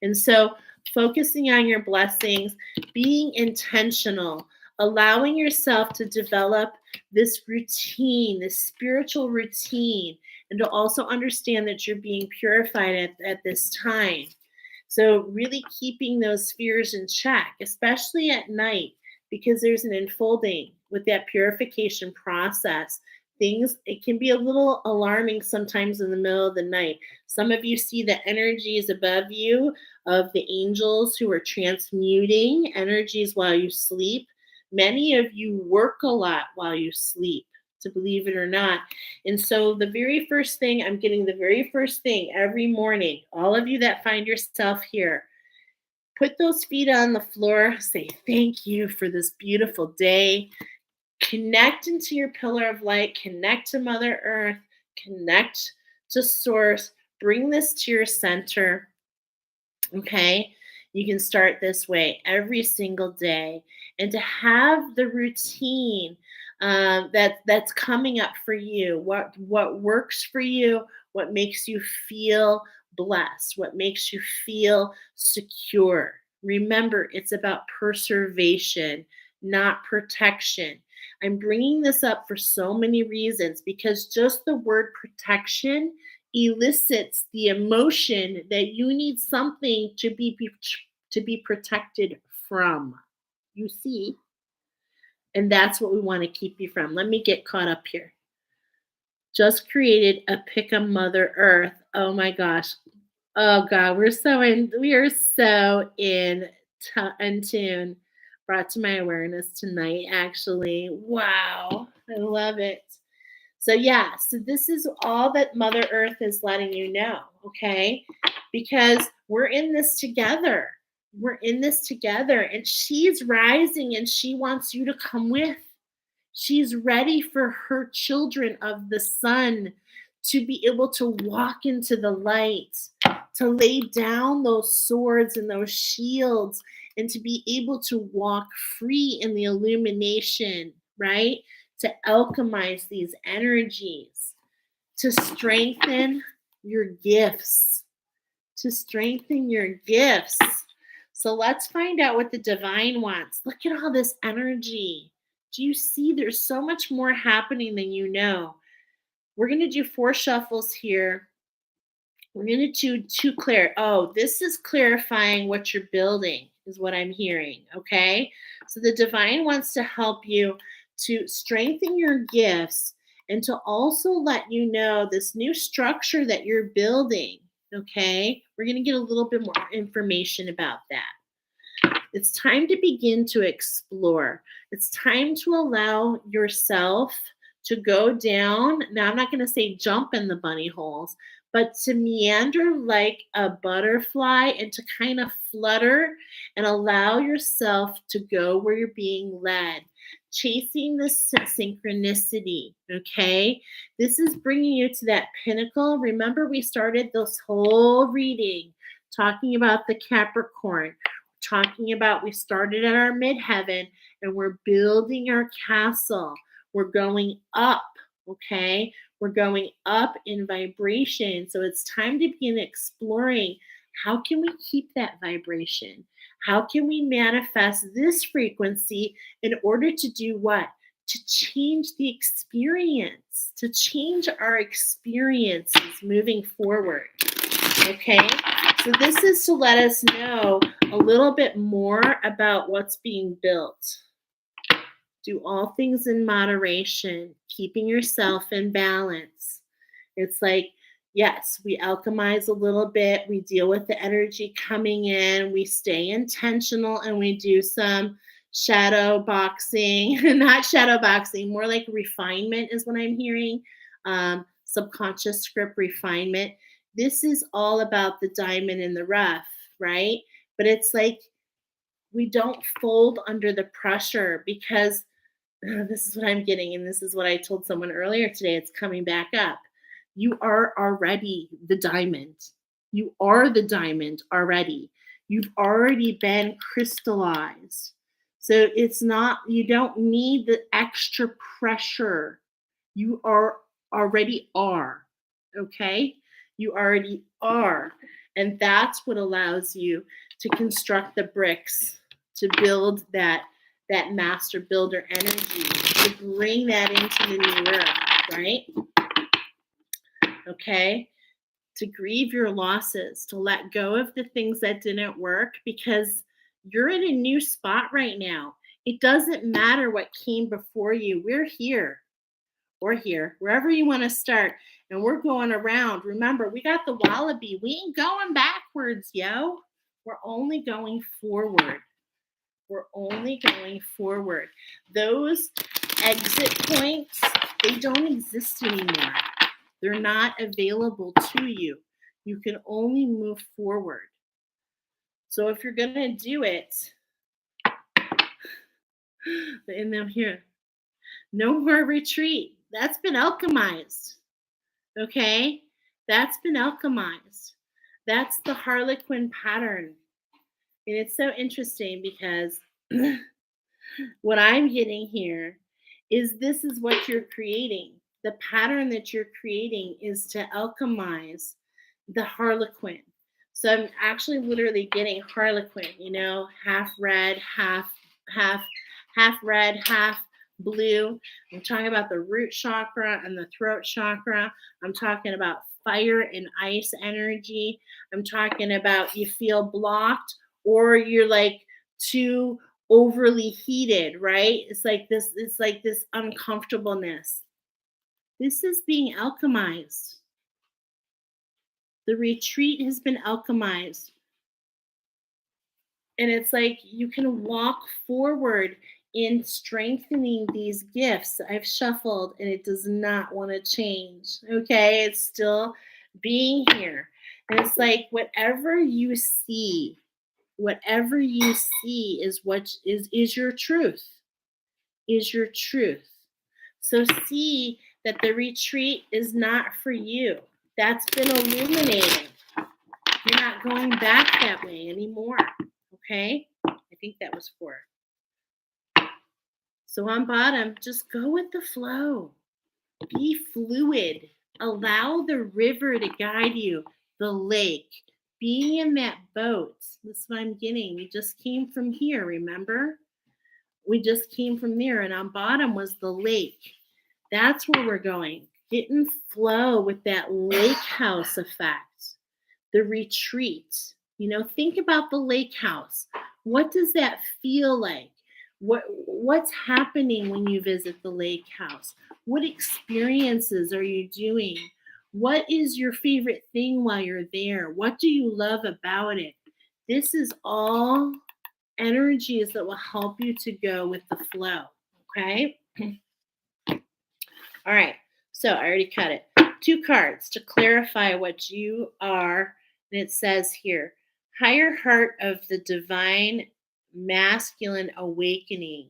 Speaker 1: And so focusing on your blessings, being intentional, allowing yourself to develop this routine, this spiritual routine, and to also understand that you're being purified at this time. So really keeping those fears in check, especially at night, because there's an unfolding with that purification process. Things, it can be a little alarming sometimes in the middle of the night. Some of you see the energies above you of the angels who are transmuting energies while you sleep. Many of you work a lot while you sleep. to believe it or not. And so the very first thing, I'm getting the very first thing every morning, all of you that find yourself here, put those feet on the floor, say thank you for this beautiful day. Connect into your pillar of light, connect to Mother Earth, connect to Source, bring this to your center. Okay, you can start this way every single day, and to have the routine that's coming up for you. What works for you? What makes you feel blessed? What makes you feel secure? Remember, it's about preservation, not protection. I'm bringing this up for so many reasons because just the word protection elicits the emotion that you need something to be protected from. You see? And that's what we want to keep you from. Let me get caught up here. Just created a pick a Mother Earth. Oh my gosh. Oh God, we are so in tune. Brought to my awareness tonight, actually. Wow. I love it. So yeah, so this is all that Mother Earth is letting you know, okay? Because we're in this together. We're in this together, and she's rising and she wants you to come with. She's ready for her children of the sun to be able to walk into the light, to lay down those swords and those shields, and to be able to walk free in the illumination, right? To alchemize these energies, to strengthen your gifts, to strengthen your gifts. So let's find out what the divine wants. Look at all this energy. Do you see there's so much more happening than you know? We're going to do 4 shuffles here. We're going to do 2 clear. Oh, this is clarifying what you're building is what I'm hearing, okay? So the divine wants to help you to strengthen your gifts and to also let you know this new structure that you're building, okay? We're going to get a little bit more information about that. It's time to begin to explore. It's time to allow yourself to go down. Now, I'm not going to say jump in the bunny holes, but to meander like a butterfly and to kind of flutter and allow yourself to go where you're being led, chasing this synchronicity, okay? This is bringing you to that pinnacle. Remember, we started this whole reading talking about the Capricorn, talking about we started at our midheaven and we're building our castle. We're going up, okay? We're going up in vibration. So it's time to begin exploring how can we keep that vibration? How can we manifest this frequency in order to do what? To change the experience, to change our experiences moving forward, okay? So this is to let us know a little bit more about what's being built. Do all things in moderation, keeping yourself in balance. It's like, yes, we alchemize a little bit. We deal with the energy coming in. We stay intentional and we do some shadow boxing, not shadow boxing, more like refinement is what I'm hearing. Subconscious script refinement. This is all about the diamond in the rough, right? But it's like we don't fold under the pressure because this is what I'm getting, and this is what I told someone earlier today. It's coming back up. You are already the diamond. You are the diamond already. You've already been crystallized. So it's not, you don't need the extra pressure. You already are, okay? You already are. And that's what allows you to construct the bricks, to build that master builder energy, to bring that into the new earth, right? Okay? To grieve your losses, to let go of the things that didn't work because you're in a new spot right now. It doesn't matter what came before you. We're here. We're here, wherever you want to start. And we're going around. Remember, we got the wallaby. We ain't going backwards, yo. We're only going forward. We're only going forward. Those exit points, they don't exist anymore. They're not available to you. You can only move forward. So if you're going to do it, and then here, no more retreat. That's been alchemized. Okay? That's been alchemized. That's the Harlequin pattern. And it's so interesting because what I'm getting here is this is what you're creating. The pattern that you're creating is to alchemize the Harlequin. So I'm actually literally getting Harlequin, half red, half red, half blue. I'm talking about the root chakra and the throat chakra. I'm talking about fire and ice energy. I'm talking about you feel blocked or you're like too overly heated, right? It's like this uncomfortableness. This is being alchemized. The retreat has been alchemized. And it's like you can walk forward in strengthening these gifts. I've shuffled and it does not want to change. Okay, it's still being here. And it's like whatever you see is what is your truth. Is your truth. So see that the retreat is not for you. That's been illuminated. You're not going back that way anymore. Okay? I think that was 4. So on bottom, just go with the flow. Be fluid. Allow the river to guide you, the lake. Being in that boat. That's what I'm getting. We just came from here, remember? We just came from there, and on bottom was the lake. That's where we're going. Get in flow with that lake house effect. The retreat. Think about the lake house. What does that feel like? What's happening when you visit the lake house? What experiences are you doing? What is your favorite thing while you're there? What do you love about it? This is all energies that will help you to go with the flow. Okay? All right. So I already cut it. 2 cards to clarify what you are. And it says here, higher heart of the divine masculine awakening.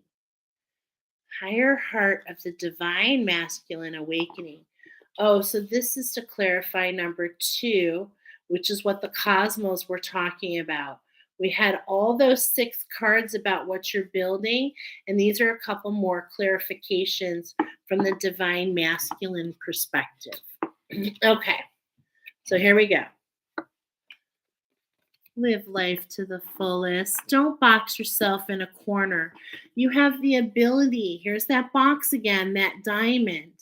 Speaker 1: Higher heart of the divine masculine awakening. Oh, so this is to clarify number 2, which is what the cosmos were talking about. We had all those 6 cards about what you're building, and these are a couple more clarifications from the divine masculine perspective. Okay, so here we go. Live life to the fullest. Don't box yourself in a corner. You have the ability. Here's that box again, that diamond.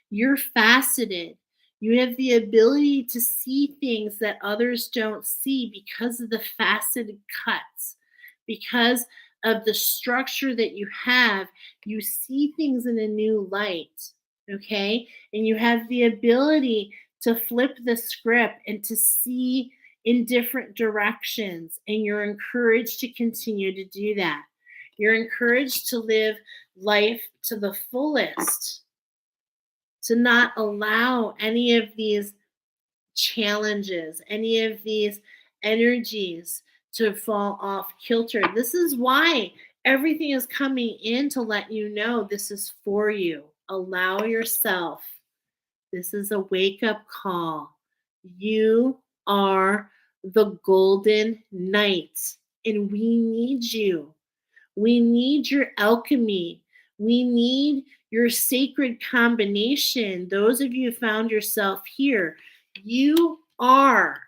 Speaker 1: You're faceted. You have the ability to see things that others don't see because of the faceted cuts. Because of the structure that you have, you see things in a new light. Okay? And you have the ability to flip the script and to see in different directions, and you're encouraged to continue to do that. You're encouraged to live life to the fullest, to not allow any of these challenges, any of these energies to fall off kilter. This is why everything is coming in to let you know this is for you. Allow yourself. This is a wake-up call. You are the golden knight, and we need you. We need your alchemy. We need your sacred combination. Those of you who found yourself here, you are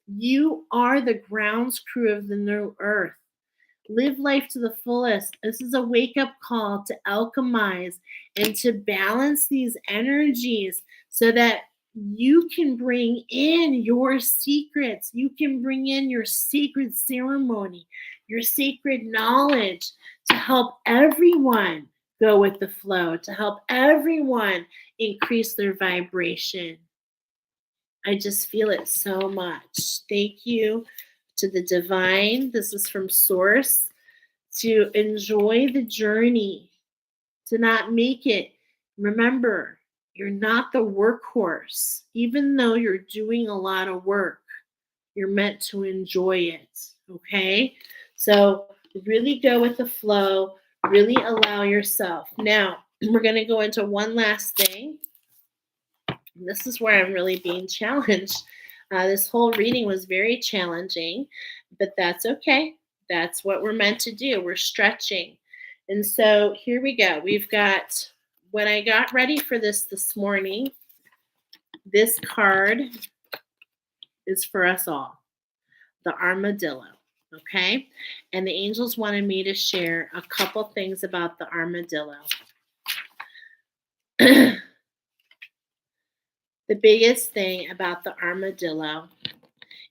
Speaker 1: the grounds crew of the new earth. Live life to the fullest. This is a wake-up call to alchemize and to balance these energies so that you can bring in your secrets. You can bring in your sacred ceremony, your sacred knowledge to help everyone go with the flow, to help everyone increase their vibration. I just feel it so much. Thank you to the divine. This is from Source. To enjoy the journey. to not make it. Remember, you're not the workhorse. Even though you're doing a lot of work, you're meant to enjoy it. Okay? So really go with the flow, really allow yourself. Now, we're going to go into one last thing. This is where I'm really being challenged. This whole reading was very challenging, but that's okay. That's what we're meant to do. We're stretching. And so here we go. We've got, when I got ready for this morning, this card is for us all, the armadillo. Okay? And the angels wanted me to share a couple things about the armadillo. The biggest thing about the armadillo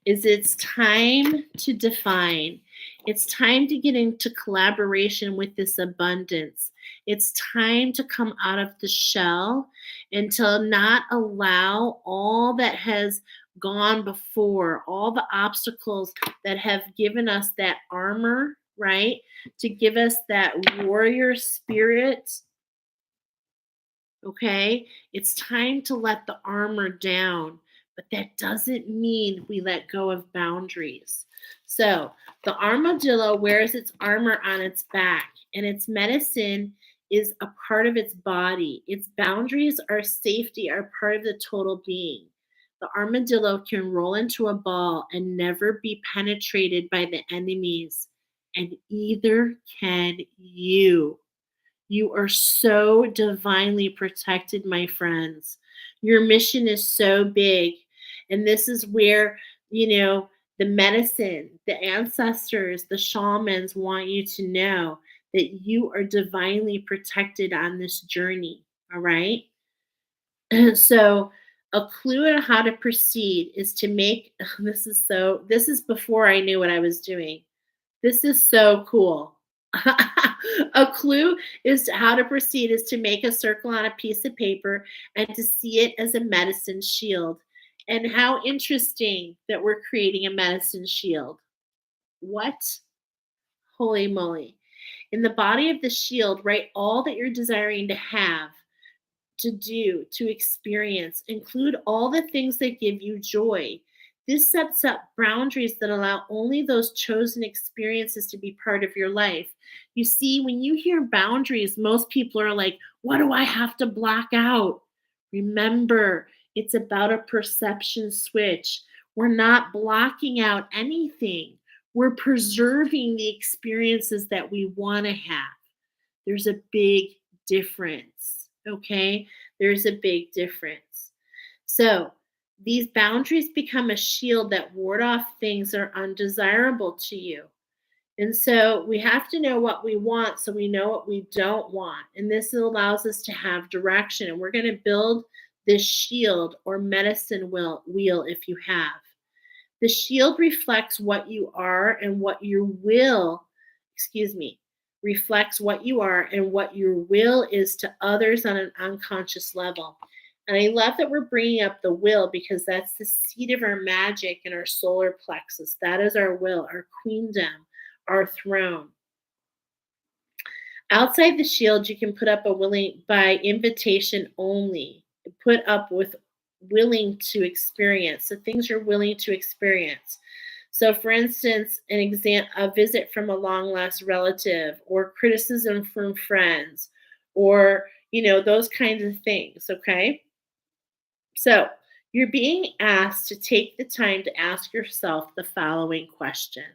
Speaker 1: is it's time to define. It's time to get into collaboration with this abundance. It's time to come out of the shell and to not allow all that has gone before, all the obstacles that have given us that armor, right? To give us that warrior spirit. Okay? It's time to let the armor down, but that doesn't mean we let go of boundaries. So the armadillo wears its armor on its back, and its medicine is a part of its body. Its boundaries or safety are part of the total being. The armadillo can roll into a ball and never be penetrated by the enemies, and either can you. You are so divinely protected, my friends. Your mission is so big. And this is where, the medicine, the ancestors, the shamans want you to know that you are divinely protected on this journey. All right. So, a clue on how to proceed is to make this is before I knew what I was doing. This is so cool. A clue is to how to proceed is to make a circle on a piece of paper and to see it as a medicine shield. And how interesting that we're creating a medicine shield. What? Holy moly. In the body of the shield, write all that you're desiring to have, to do, to experience. Include all the things that give you joy. This sets up boundaries that allow only those chosen experiences to be part of your life. You see, when you hear boundaries, most people are like, what do I have to block out? Remember, it's about a perception switch. We're not blocking out anything. We're preserving the experiences that we want to have. There's a big difference, okay? There's a big difference. So, these boundaries become a shield that ward off things that are undesirable to you. And so we have to know what we want so we know what we don't want. And this allows us to have direction. And we're going to build this shield or medicine wheel if you have. The shield reflects what you are and what your will, reflects what you are and what your will is to others on an unconscious level. And I love that we're bringing up the will because that's the seat of our magic in our solar plexus. That is our will, our queendom, our throne. Outside the shield, you can put up a willing by invitation only. Put up with willing to experience, the things you're willing to experience. So, for instance, a visit from a long lost relative, or criticism from friends, or those kinds of things. Okay. So, you're being asked to take the time to ask yourself the following questions.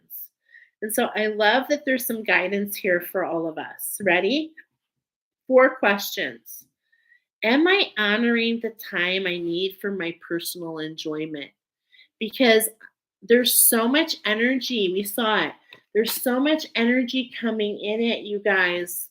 Speaker 1: And so I love that there's some guidance here for all of us. Ready? 4 questions. Am I honoring the time I need for my personal enjoyment? Because there's so much energy. We saw it. There's so much energy coming in it, you guys.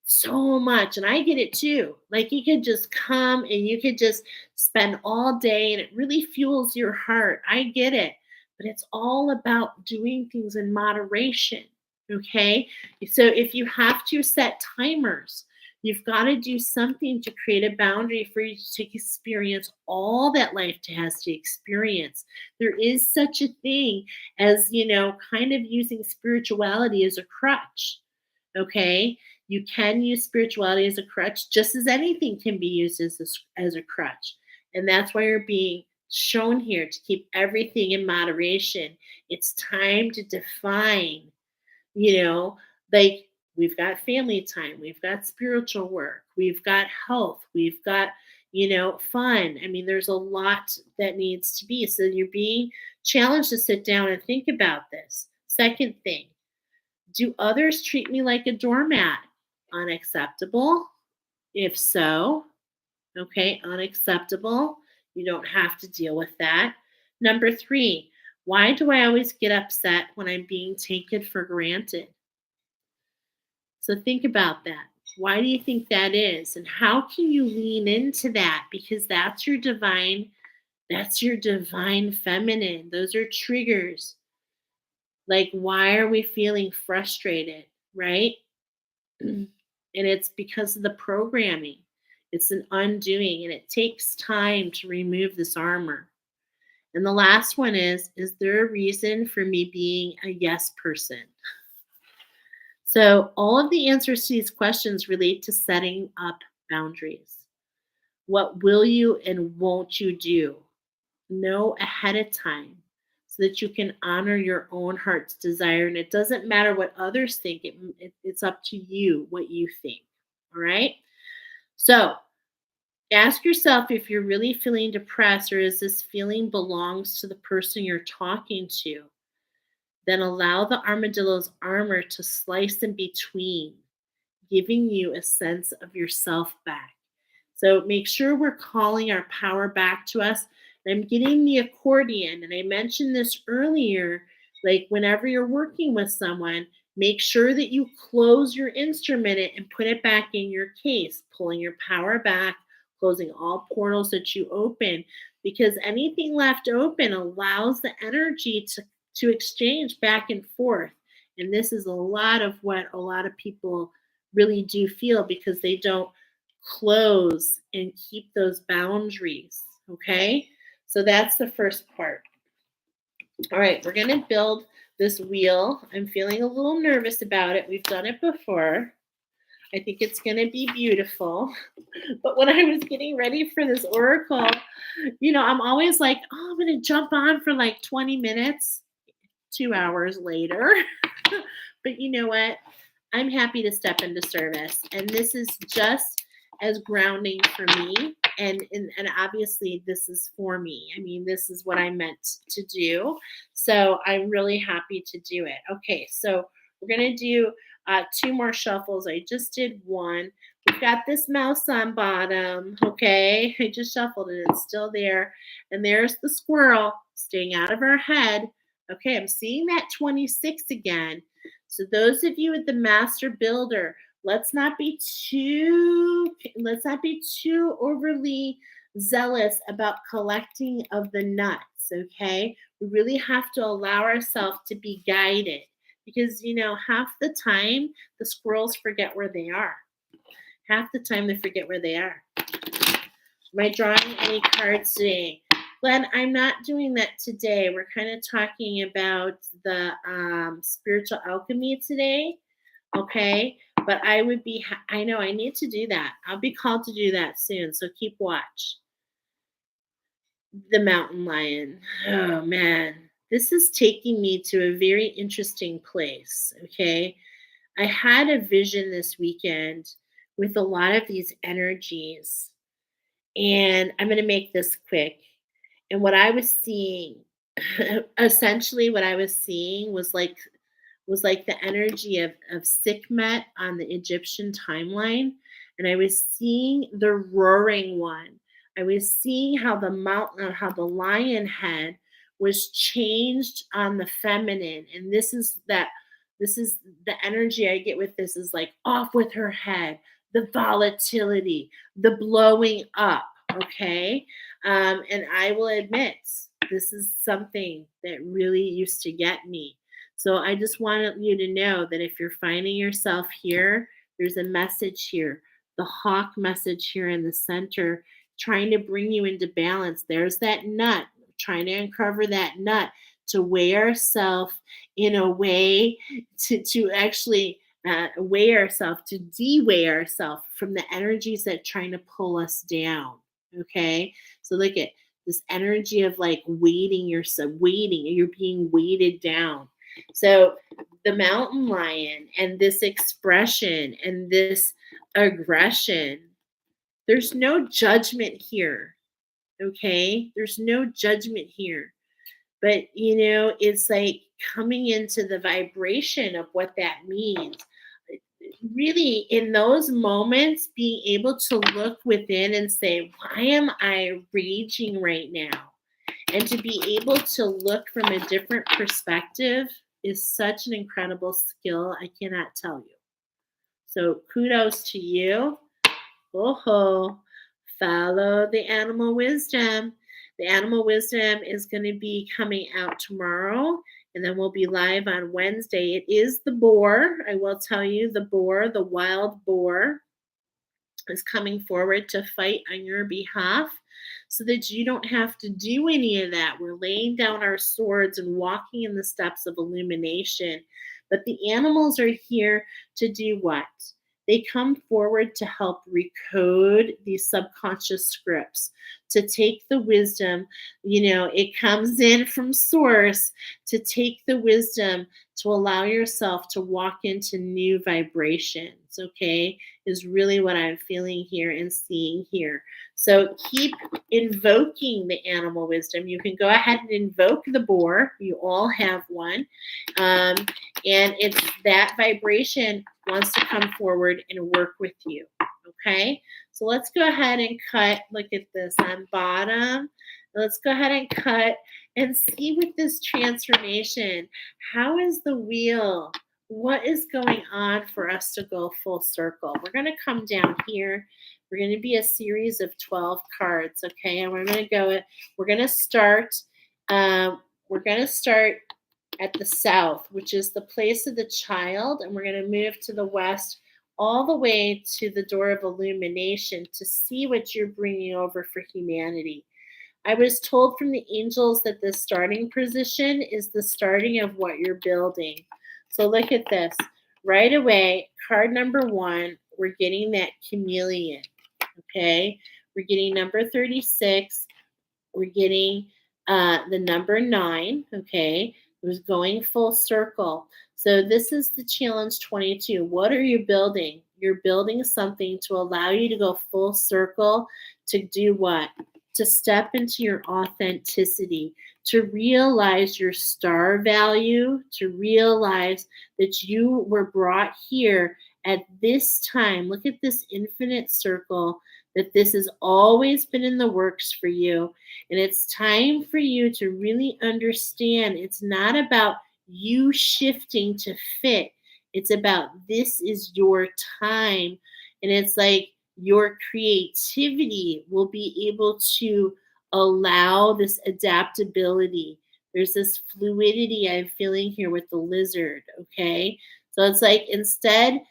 Speaker 1: So much. And I get it too. Like you could just come and you could just spend all day and it really fuels your heart. I get it. But it's all about doing things in moderation. Okay. So if you have to set timers, you've got to do something to create a boundary for you to experience all that life has to experience. There is such a thing as, kind of using spirituality as a crutch. Okay. You can use spirituality as a crutch, just as anything can be used as a crutch. And that's why you're being shown here to keep everything in moderation. It's time to define, you know, like we've got family time, we've got spiritual work, we've got health, we've got, fun. I mean, there's a lot that needs to be. So you're being challenged to sit down and think about this. Second thing, do others treat me like a doormat? Unacceptable. If so, okay, unacceptable. You don't have to deal with that. Number three, why do I always get upset when I'm being taken for granted? So think about that. Why do you think that is? And how can you lean into that? Because that's your divine feminine. Those are triggers. Like, why are we feeling frustrated, right? And it's because of the programming. It's an undoing, and it takes time to remove this armor. And the last one is there a reason for me being a yes person? So, all of the answers to these questions relate to setting up boundaries. What will you and won't you do? Know ahead of time so that you can honor your own heart's desire. And it doesn't matter what others think, it's up to you what you think. All right. So, ask yourself if you're really feeling depressed, or is this feeling belongs to the person you're talking to? Then allow the armadillo's armor to slice in between, giving you a sense of yourself back. So make sure we're calling our power back to us. And I'm getting the accordion, and I mentioned this earlier. Like, whenever you're working with someone, make sure that you close your instrument and put it back in your case, pulling your power back, closing all portals that you open, because anything left open allows the energy to exchange back and forth. And this is a lot of what a lot of people really do feel, because they don't close and keep those boundaries. Okay. So that's the first part. All right. We're going to build this wheel. I'm feeling a little nervous about it. We've done it before. I think it's going to be beautiful. But when I was getting ready for this oracle, I'm always like, oh, I'm going to jump on for like 20 minutes, 2 hours later. But you know what? I'm happy to step into service. And this is just as grounding for me. And obviously this is for me. I mean, this is what I meant to do. So I'm really happy to do it. Okay, so we're going to do 2 more shuffles. I just did one. We've got this mouse on bottom. Okay, I just shuffled it. It's still there. And there's the squirrel staying out of our head. Okay, I'm seeing that 26 again. So those of you at the master builder, let's not be too overly zealous about collecting of the nuts, okay? We really have to allow ourselves to be guided, because half the time the squirrels forget where they are. Half the time they forget where they are. Am I drawing any cards today? Glenn, I'm not doing that today. We're kind of talking about the spiritual alchemy today, okay? But I know I need to do that. I'll be called to do that soon, so keep watch. The mountain lion. Oh, man. This is taking me to a very interesting place, okay? I had a vision this weekend with a lot of these energies, and I'm going to make this quick. And what I was seeing, essentially what I was seeing was like the energy of Sekhmet on the Egyptian timeline. And I was seeing the roaring one. I was seeing how the lion head was changed on the feminine. And this is the energy I get with this, is like, off with her head, the volatility, the blowing up. Okay. And I will admit, this is something that really used to get me. So I just wanted you to know that if you're finding yourself here, there's a message here, the hawk message here in the center, trying to bring you into balance. There's that nut, trying to uncover that nut, to weigh ourselves in a way to actually weigh ourselves, to de-weigh ourselves from the energies that are trying to pull us down. Okay, so look at this energy of like weighting yourself, weighting, you're being weighted down. So the mountain lion and this expression and this aggression, there's no judgment here. Okay, there's no judgment here. But it's like coming into the vibration of what that means. Really, in those moments, being able to look within and say, why am I raging right now? And to be able to look from a different perspective is such an incredible skill. I cannot tell you. So kudos to you. Oh, follow the animal wisdom. The animal wisdom is going to be coming out tomorrow, and then we'll be live on Wednesday. It is the boar. I will tell you, the boar, the wild boar, is coming forward to fight on your behalf so that you don't have to do any of that. We're laying down our swords and walking in the steps of illumination. But the animals are here to do what? They come forward to help recode these subconscious scripts, to take the wisdom, it comes in from source, to take the wisdom, to allow yourself to walk into new vibrations, okay, is really what I'm feeling here and seeing here. So keep invoking the animal wisdom. You can go ahead and invoke the boar. You all have one. And it's that vibration wants to come forward and work with you. Okay, so let's go ahead and cut. Look at this on bottom. Let's go ahead and cut and see with this transformation, how is the wheel? What is going on for us to go full circle? We're going to come down here. We're going to be a series of 12 cards, okay? And we're going to start at the south, which is the place of the child, and we're going to move to the west all the way to the door of illumination to see what you're bringing over for humanity. I was told from the angels that the starting position is the starting of what you're building. So look at this. Right away, card number 1, we're getting that chameleon, okay? We're getting number 36. We're getting the number 9, okay? It was going full circle. So this is the challenge 22. What are you building? You're building something to allow you to go full circle to do what? To step into your authenticity, to realize your star value, to realize that you were brought here at this time. Look at this infinite circle, that this has always been in the works for you. And it's time for you to really understand it's not about you shifting to fit. It's about this is your time. And it's like your creativity will be able to allow this adaptability. There's this fluidity I'm feeling here with the lizard, okay? So it's like instead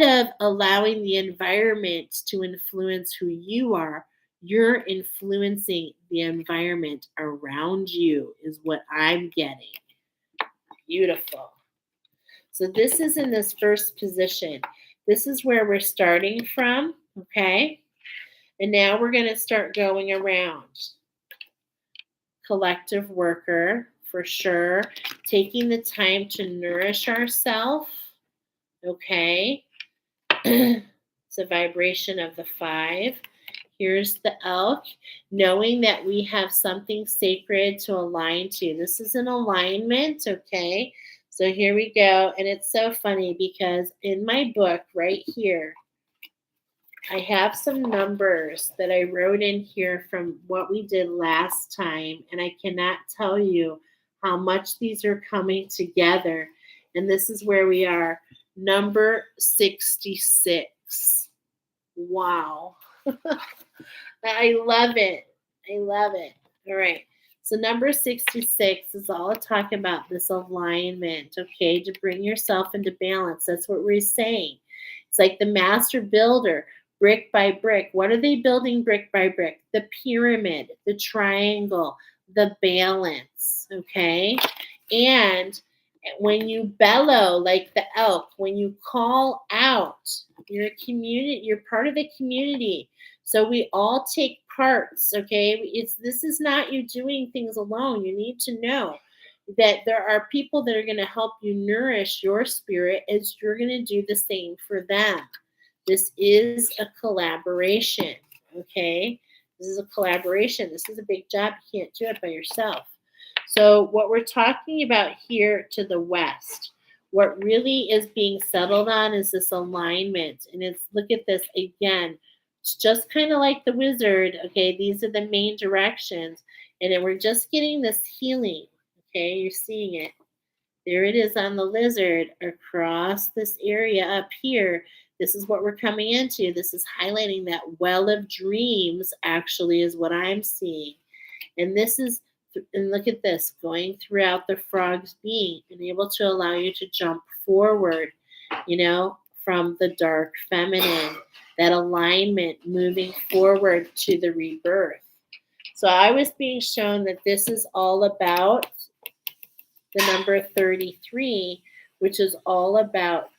Speaker 1: of allowing the environment to influence who you are, you're influencing the environment around you is what I'm getting. Beautiful. So this is in this first position. This is where we're starting from, okay? And now we're going to start going around. Collective worker, for sure. Taking the time to nourish ourselves, okay? It's a vibration of the 5. Here's the elk, knowing that we have something sacred to align to. This is an alignment, okay? So here we go. And it's so funny because in my book right here, I have some numbers that I wrote in here from what we did last time. And I cannot tell you how much these are coming together. And this is where we are. Number 66. Wow. I love it. I love it. All right. So number 66 is all talking about this alignment, okay, to bring yourself into balance. That's what we're saying. It's like the master builder, brick by brick. What are they building brick by brick? The pyramid, the triangle, the balance, okay? And When you bellow like the elk, when you call out, you're a community, you're part of the community. So we all take parts, okay? This is not you doing things alone. You need to know that there are people that are going to help you nourish your spirit as you're going to do the same for them. This is a collaboration, okay? This is a collaboration. This is a big job. You can't do it by yourself. So what we're talking about here to the west, what really is being settled on is this alignment. And it's, look at this again. It's just kind of like the wizard, okay? These are the main directions. And then we're just getting this healing, okay? You're seeing it. There it is on the lizard across this area up here. This is what we're coming into. This is highlighting that well of dreams, actually, is what I'm seeing. And this is, and look at this, going throughout the frog's being and able to allow you to jump forward, from the dark feminine, that alignment moving forward to the rebirth. So I was being shown that this is all about the number 33, which is all about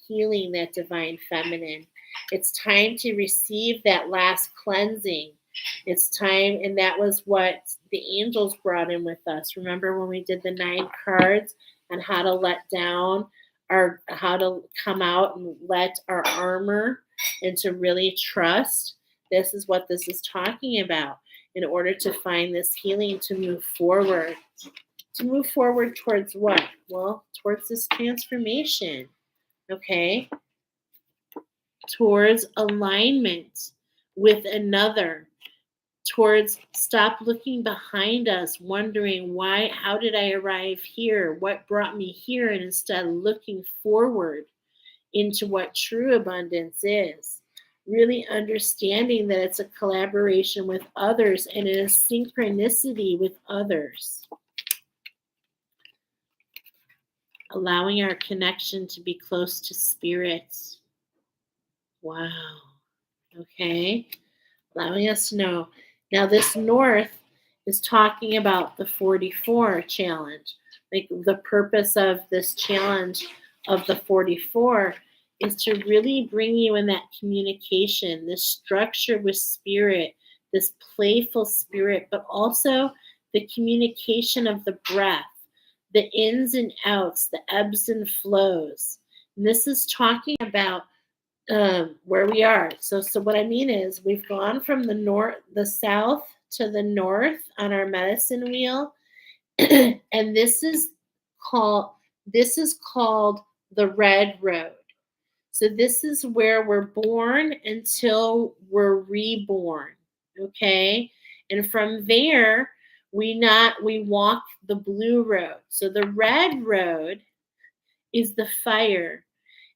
Speaker 1: healing that divine feminine. It's time to receive that last cleansing. It's time, and that was what the angels brought in with us. Remember when we did the 9 cards on how to let down how to come out and let our armor and to really trust? This is what this is talking about in order to find this healing, to move forward. To move forward towards what? Well, towards this transformation, okay? Towards alignment with another, towards stop looking behind us, wondering why, how did I arrive here? What brought me here? And instead looking forward into what true abundance is. Really understanding that it's a collaboration with others and a synchronicity with others. Allowing our connection to be close to spirit. Wow. Okay. Allowing us to know. Now, this north is talking about the 44 challenge. Like the purpose of this challenge of the 44 is to really bring you in that communication, this structure with spirit, this playful spirit, but also the communication of the breath, the ins and outs, the ebbs and flows. And this is talking about where we are. So what I mean is we've gone from the south to the north on our medicine wheel, and this is called the red road. So this is where we're born until we're reborn. Okay, and from there we walk the blue road. So the red road is the fire.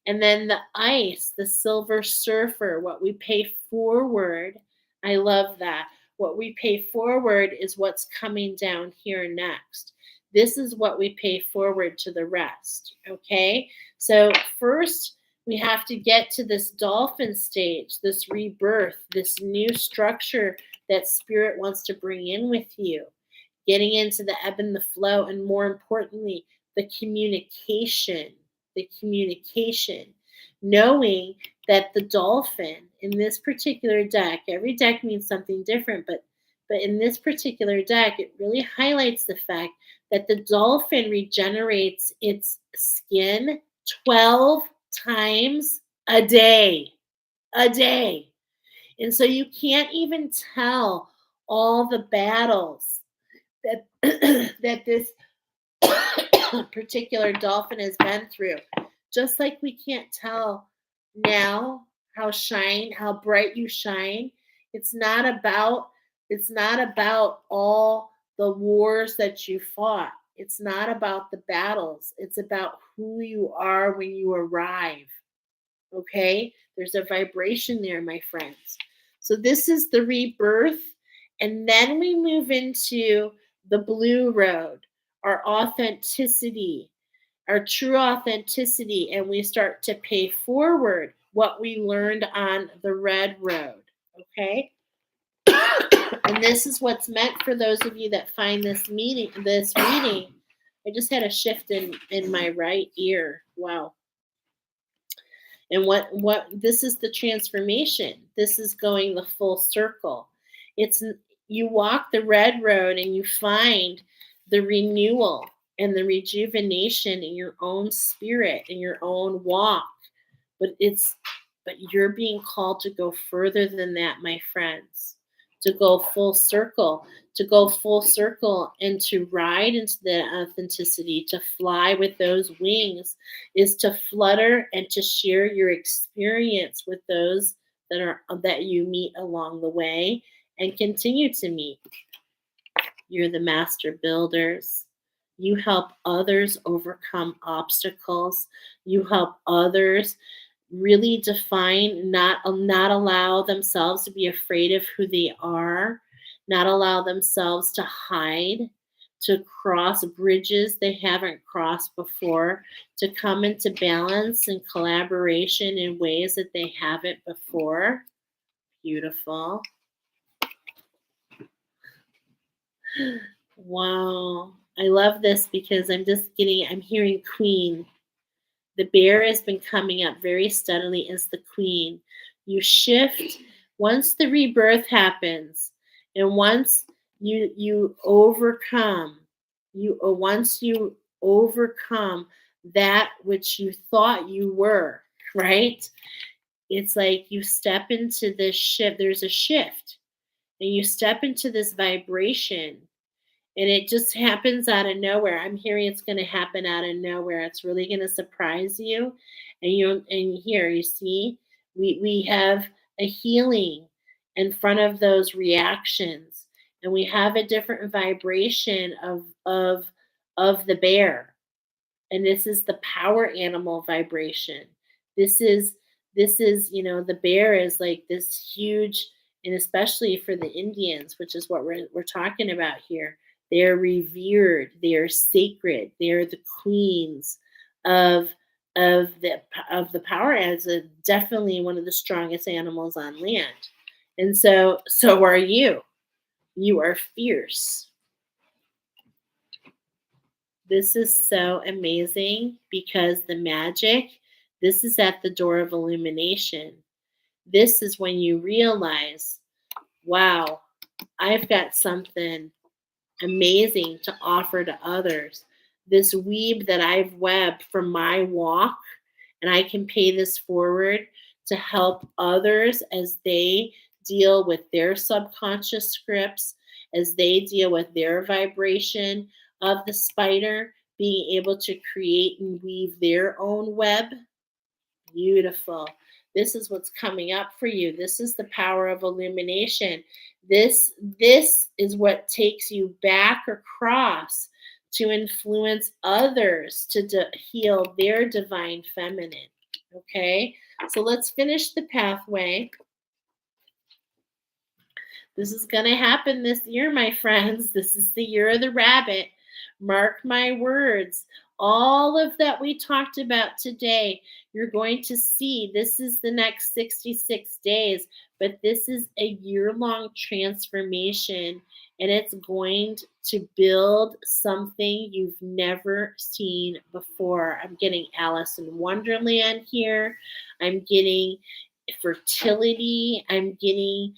Speaker 1: And then the ice, the silver surfer, what we pay forward. I love that. What we pay forward is what's coming down here next. This is what we pay forward to the rest. Okay? So first, we have to get to this dolphin stage, this rebirth, this new structure that spirit wants to bring in with you. Getting into the ebb and the flow, and more importantly, the communication. Knowing that the dolphin in this particular deck, every deck means something different, but in this particular deck, it really highlights the fact that the dolphin regenerates its skin 12 times a day. And so you can't even tell all the battles that that this particular dolphin has been through. Just like we can't tell now how bright you shine. It's not about all the wars that you fought. It's not about the battles. It's about who you are when you arrive. Okay? There's a vibration there, my friends. So this is the rebirth, and then we move into the blue road, our authenticity, our true authenticity, and we start to pay forward what we learned on the red road, okay? And this is what's meant for those of you that find this reading I just had a shift in my right ear. Wow. And what this is the transformation. This is going the full circle. It's you walk the red road and you find the renewal and the rejuvenation in your own spirit, in your own walk. But it's but you're being called to go further than that, my friends. To go full circle, to go full circle and to ride into the authenticity, to fly with those wings is to flutter and to share your experience with those that you meet along the way and continue to meet. You're the master builders. You help others overcome obstacles. You help others really define, not allow themselves to be afraid of who they are, not allow themselves to hide, to cross bridges they haven't crossed before, to come into balance and collaboration in ways that they haven't before. Beautiful. Wow. I love this because I'm hearing queen. The bear has been coming up very steadily as the queen. You shift once the rebirth happens, and once you overcome, once you overcome that which you thought you were, right? It's like you step into this shift. There's a shift, and you step into this vibration and it just happens out of nowhere. I'm hearing it's going to happen out of nowhere. It's really going to surprise you. And here you see, we have a healing in front of those reactions, and we have a different vibration of the bear, and this is the power animal vibration. This is the bear is like this huge, and especially for the Indians, which is what we're talking about here. They're revered, they're sacred, they're the queens of the power, as a definitely one of the strongest animals on land. And so are you. You are fierce. This is so amazing because the magic, this is at the door of illumination. This is when you realize, wow, I've got something amazing to offer to others. This weave that I've webbed from my walk, and I can pay this forward to help others as they deal with their subconscious scripts, as they deal with their vibration of the spider, being able to create and weave their own web. Beautiful. This is what's coming up for you. This is the power of illumination. This is what takes you back across to influence others to heal their divine feminine. Okay? So let's finish the pathway. This is going to happen this year, my friends. This is the year of the rabbit. Mark my words. All of that we talked about today, you're going to see. This is the next 66 days, but this is a year-long transformation, and it's going to build something you've never seen before. I'm getting Alice in Wonderland here. I'm getting fertility. I'm getting,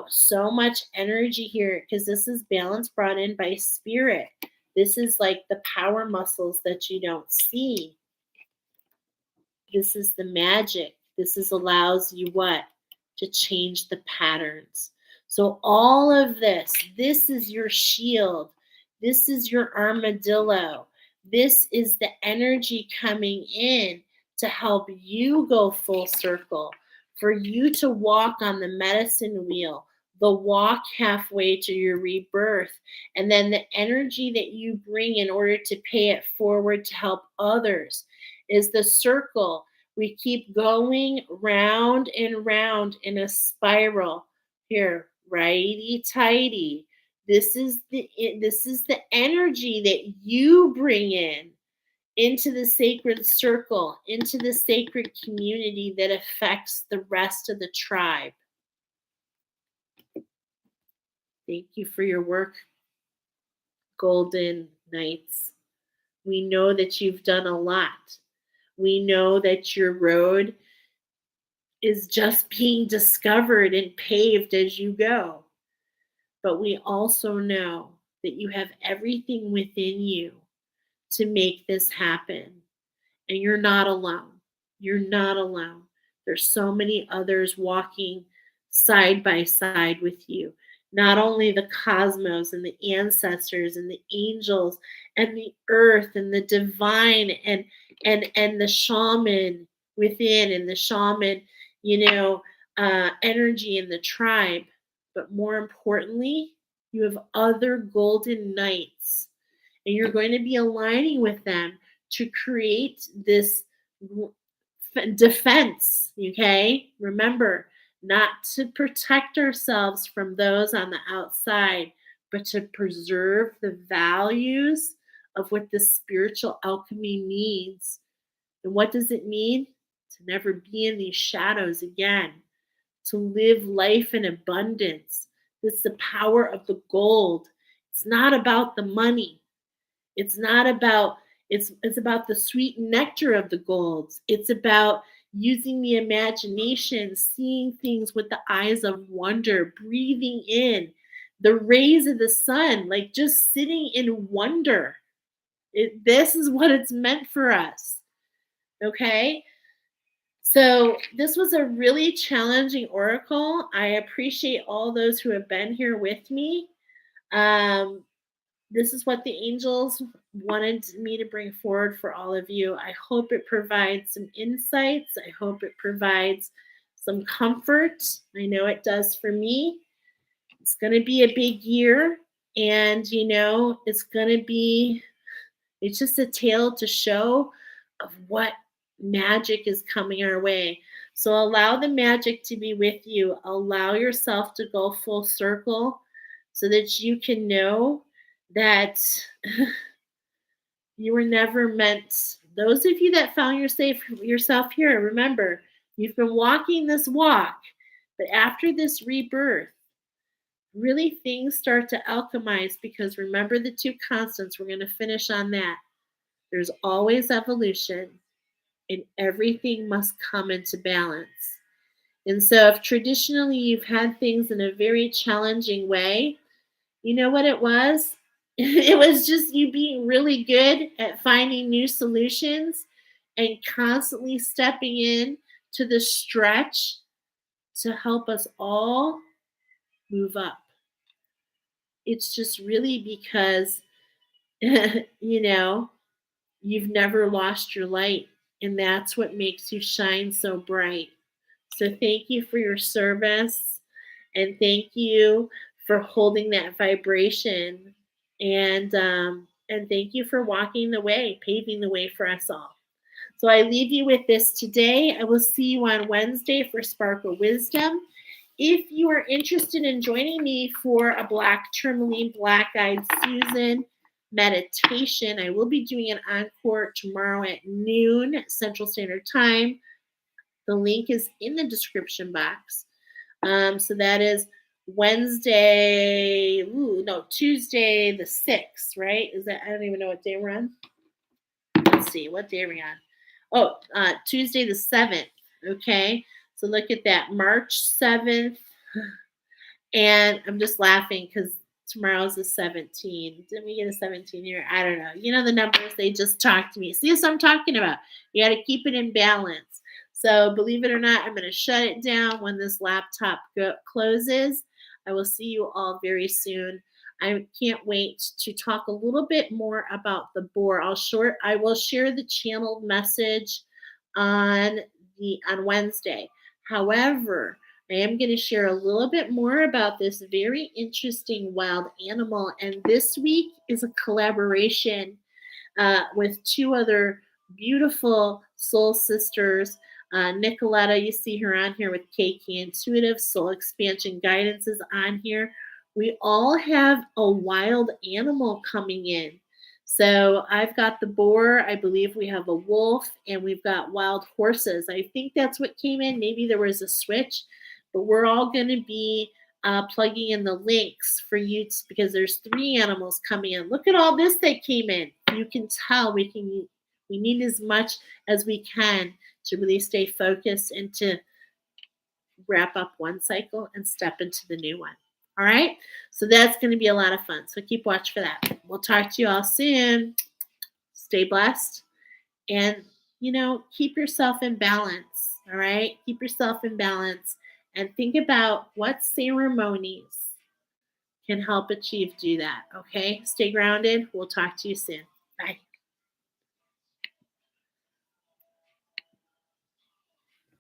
Speaker 1: so much energy here because this is balance brought in by spirit. This is like the power muscles that you don't see. This is the magic. This allows you what? To change the patterns. So all of this is your shield. This is your armadillo. This is the energy coming in to help you go full circle, for you to walk on the medicine wheel, the walk halfway to your rebirth, and then the energy that you bring in order to pay it forward to help others is the circle. We keep going round and round in a spiral. Here, righty tighty. This is the energy that you bring in into the sacred circle, into the sacred community that affects the rest of the tribe. Thank you for your work, Golden Knights. We know that you've done a lot. We know that your road is just being discovered and paved as you go. But we also know that you have everything within you to make this happen. And you're not alone. You're not alone. There's so many others walking side by side with you. Not only the cosmos and the ancestors and the angels and the earth and the divine and the shaman within and the shaman, energy in the tribe. But more importantly, you have other golden knights, and you're going to be aligning with them to create this defense, okay? Remember, not to protect ourselves from those on the outside, but to preserve the values of what the spiritual alchemy means. And what does it mean? To never be in these shadows again, to live life in abundance. This is the power of the gold. It's not about the money. It's not about it's about the sweet nectar of the golds. It's about using the imagination, seeing things with the eyes of wonder, breathing in the rays of the sun, like just sitting in wonder. This is what it's meant for us. Okay? So this was a really challenging oracle. I appreciate all those who have been here with me. This is what the angels wanted me to bring forward for all of you. I hope it provides some insights. I hope it provides some comfort. I know it does for me. It's going to be a big year, and it's just a tale to show of what magic is coming our way. So allow the magic to be with you. Allow yourself to go full circle so that you can know that you were never meant. Those of you that found yourself here, remember, you've been walking this walk, but after this rebirth, really things start to alchemize, because remember the two constants. We're going to finish on that. There's always evolution, and everything must come into balance. And so if traditionally you've had things in a very challenging way, you know what it was? It was just you being really good at finding new solutions and constantly stepping in to the stretch to help us all move up. It's just really because, you've never lost your light, and that's what makes you shine so bright. So thank you for your service, and thank you for holding that vibration, and thank you for walking the way, paving the way for us all. So I leave you with this today. I will see you on Wednesday for Sparkle Wisdom. If you are interested in joining me for a Black Tourmaline, Black-Eyed Susan meditation, I will be doing an encore tomorrow at noon Central Standard Time. The link is in the description box. So that is Tuesday the 6th, right? I don't even know what day we're on. Let's see, what day are we on? Tuesday the 7th, okay? So look at that, March 7th. And I'm just laughing because tomorrow's the 17th. Didn't we get a 17 here? I don't know. You know the numbers, they just talk to me. See what I'm talking about? You got to keep it in balance. So believe it or not, I'm going to shut it down when this laptop closes. I will see you all very soon. I can't wait to talk a little bit more about the boar. I will share the channeled message on Wednesday. However, I am going to share a little bit more about this very interesting wild animal. And this week is a collaboration with two other beautiful soul sisters. Nicoletta, you see her on here with KK Intuitive. Soul Expansion Guidance is on here. We all have a wild animal coming in. So I've got the boar. I believe we have a wolf, and we've got wild horses. I think that's what came in. Maybe there was a switch, but we're all going to be plugging in the links for you because there's 3 animals coming in. Look at all this that came in. you can tell we need as much as we can to really stay focused and to wrap up one cycle and step into the new one. All right. So that's going to be a lot of fun. So keep watch for that. We'll talk to you all soon. Stay blessed and, keep yourself in balance. All right. Keep yourself in balance and think about what ceremonies can help do that. Okay. Stay grounded. We'll talk to you soon.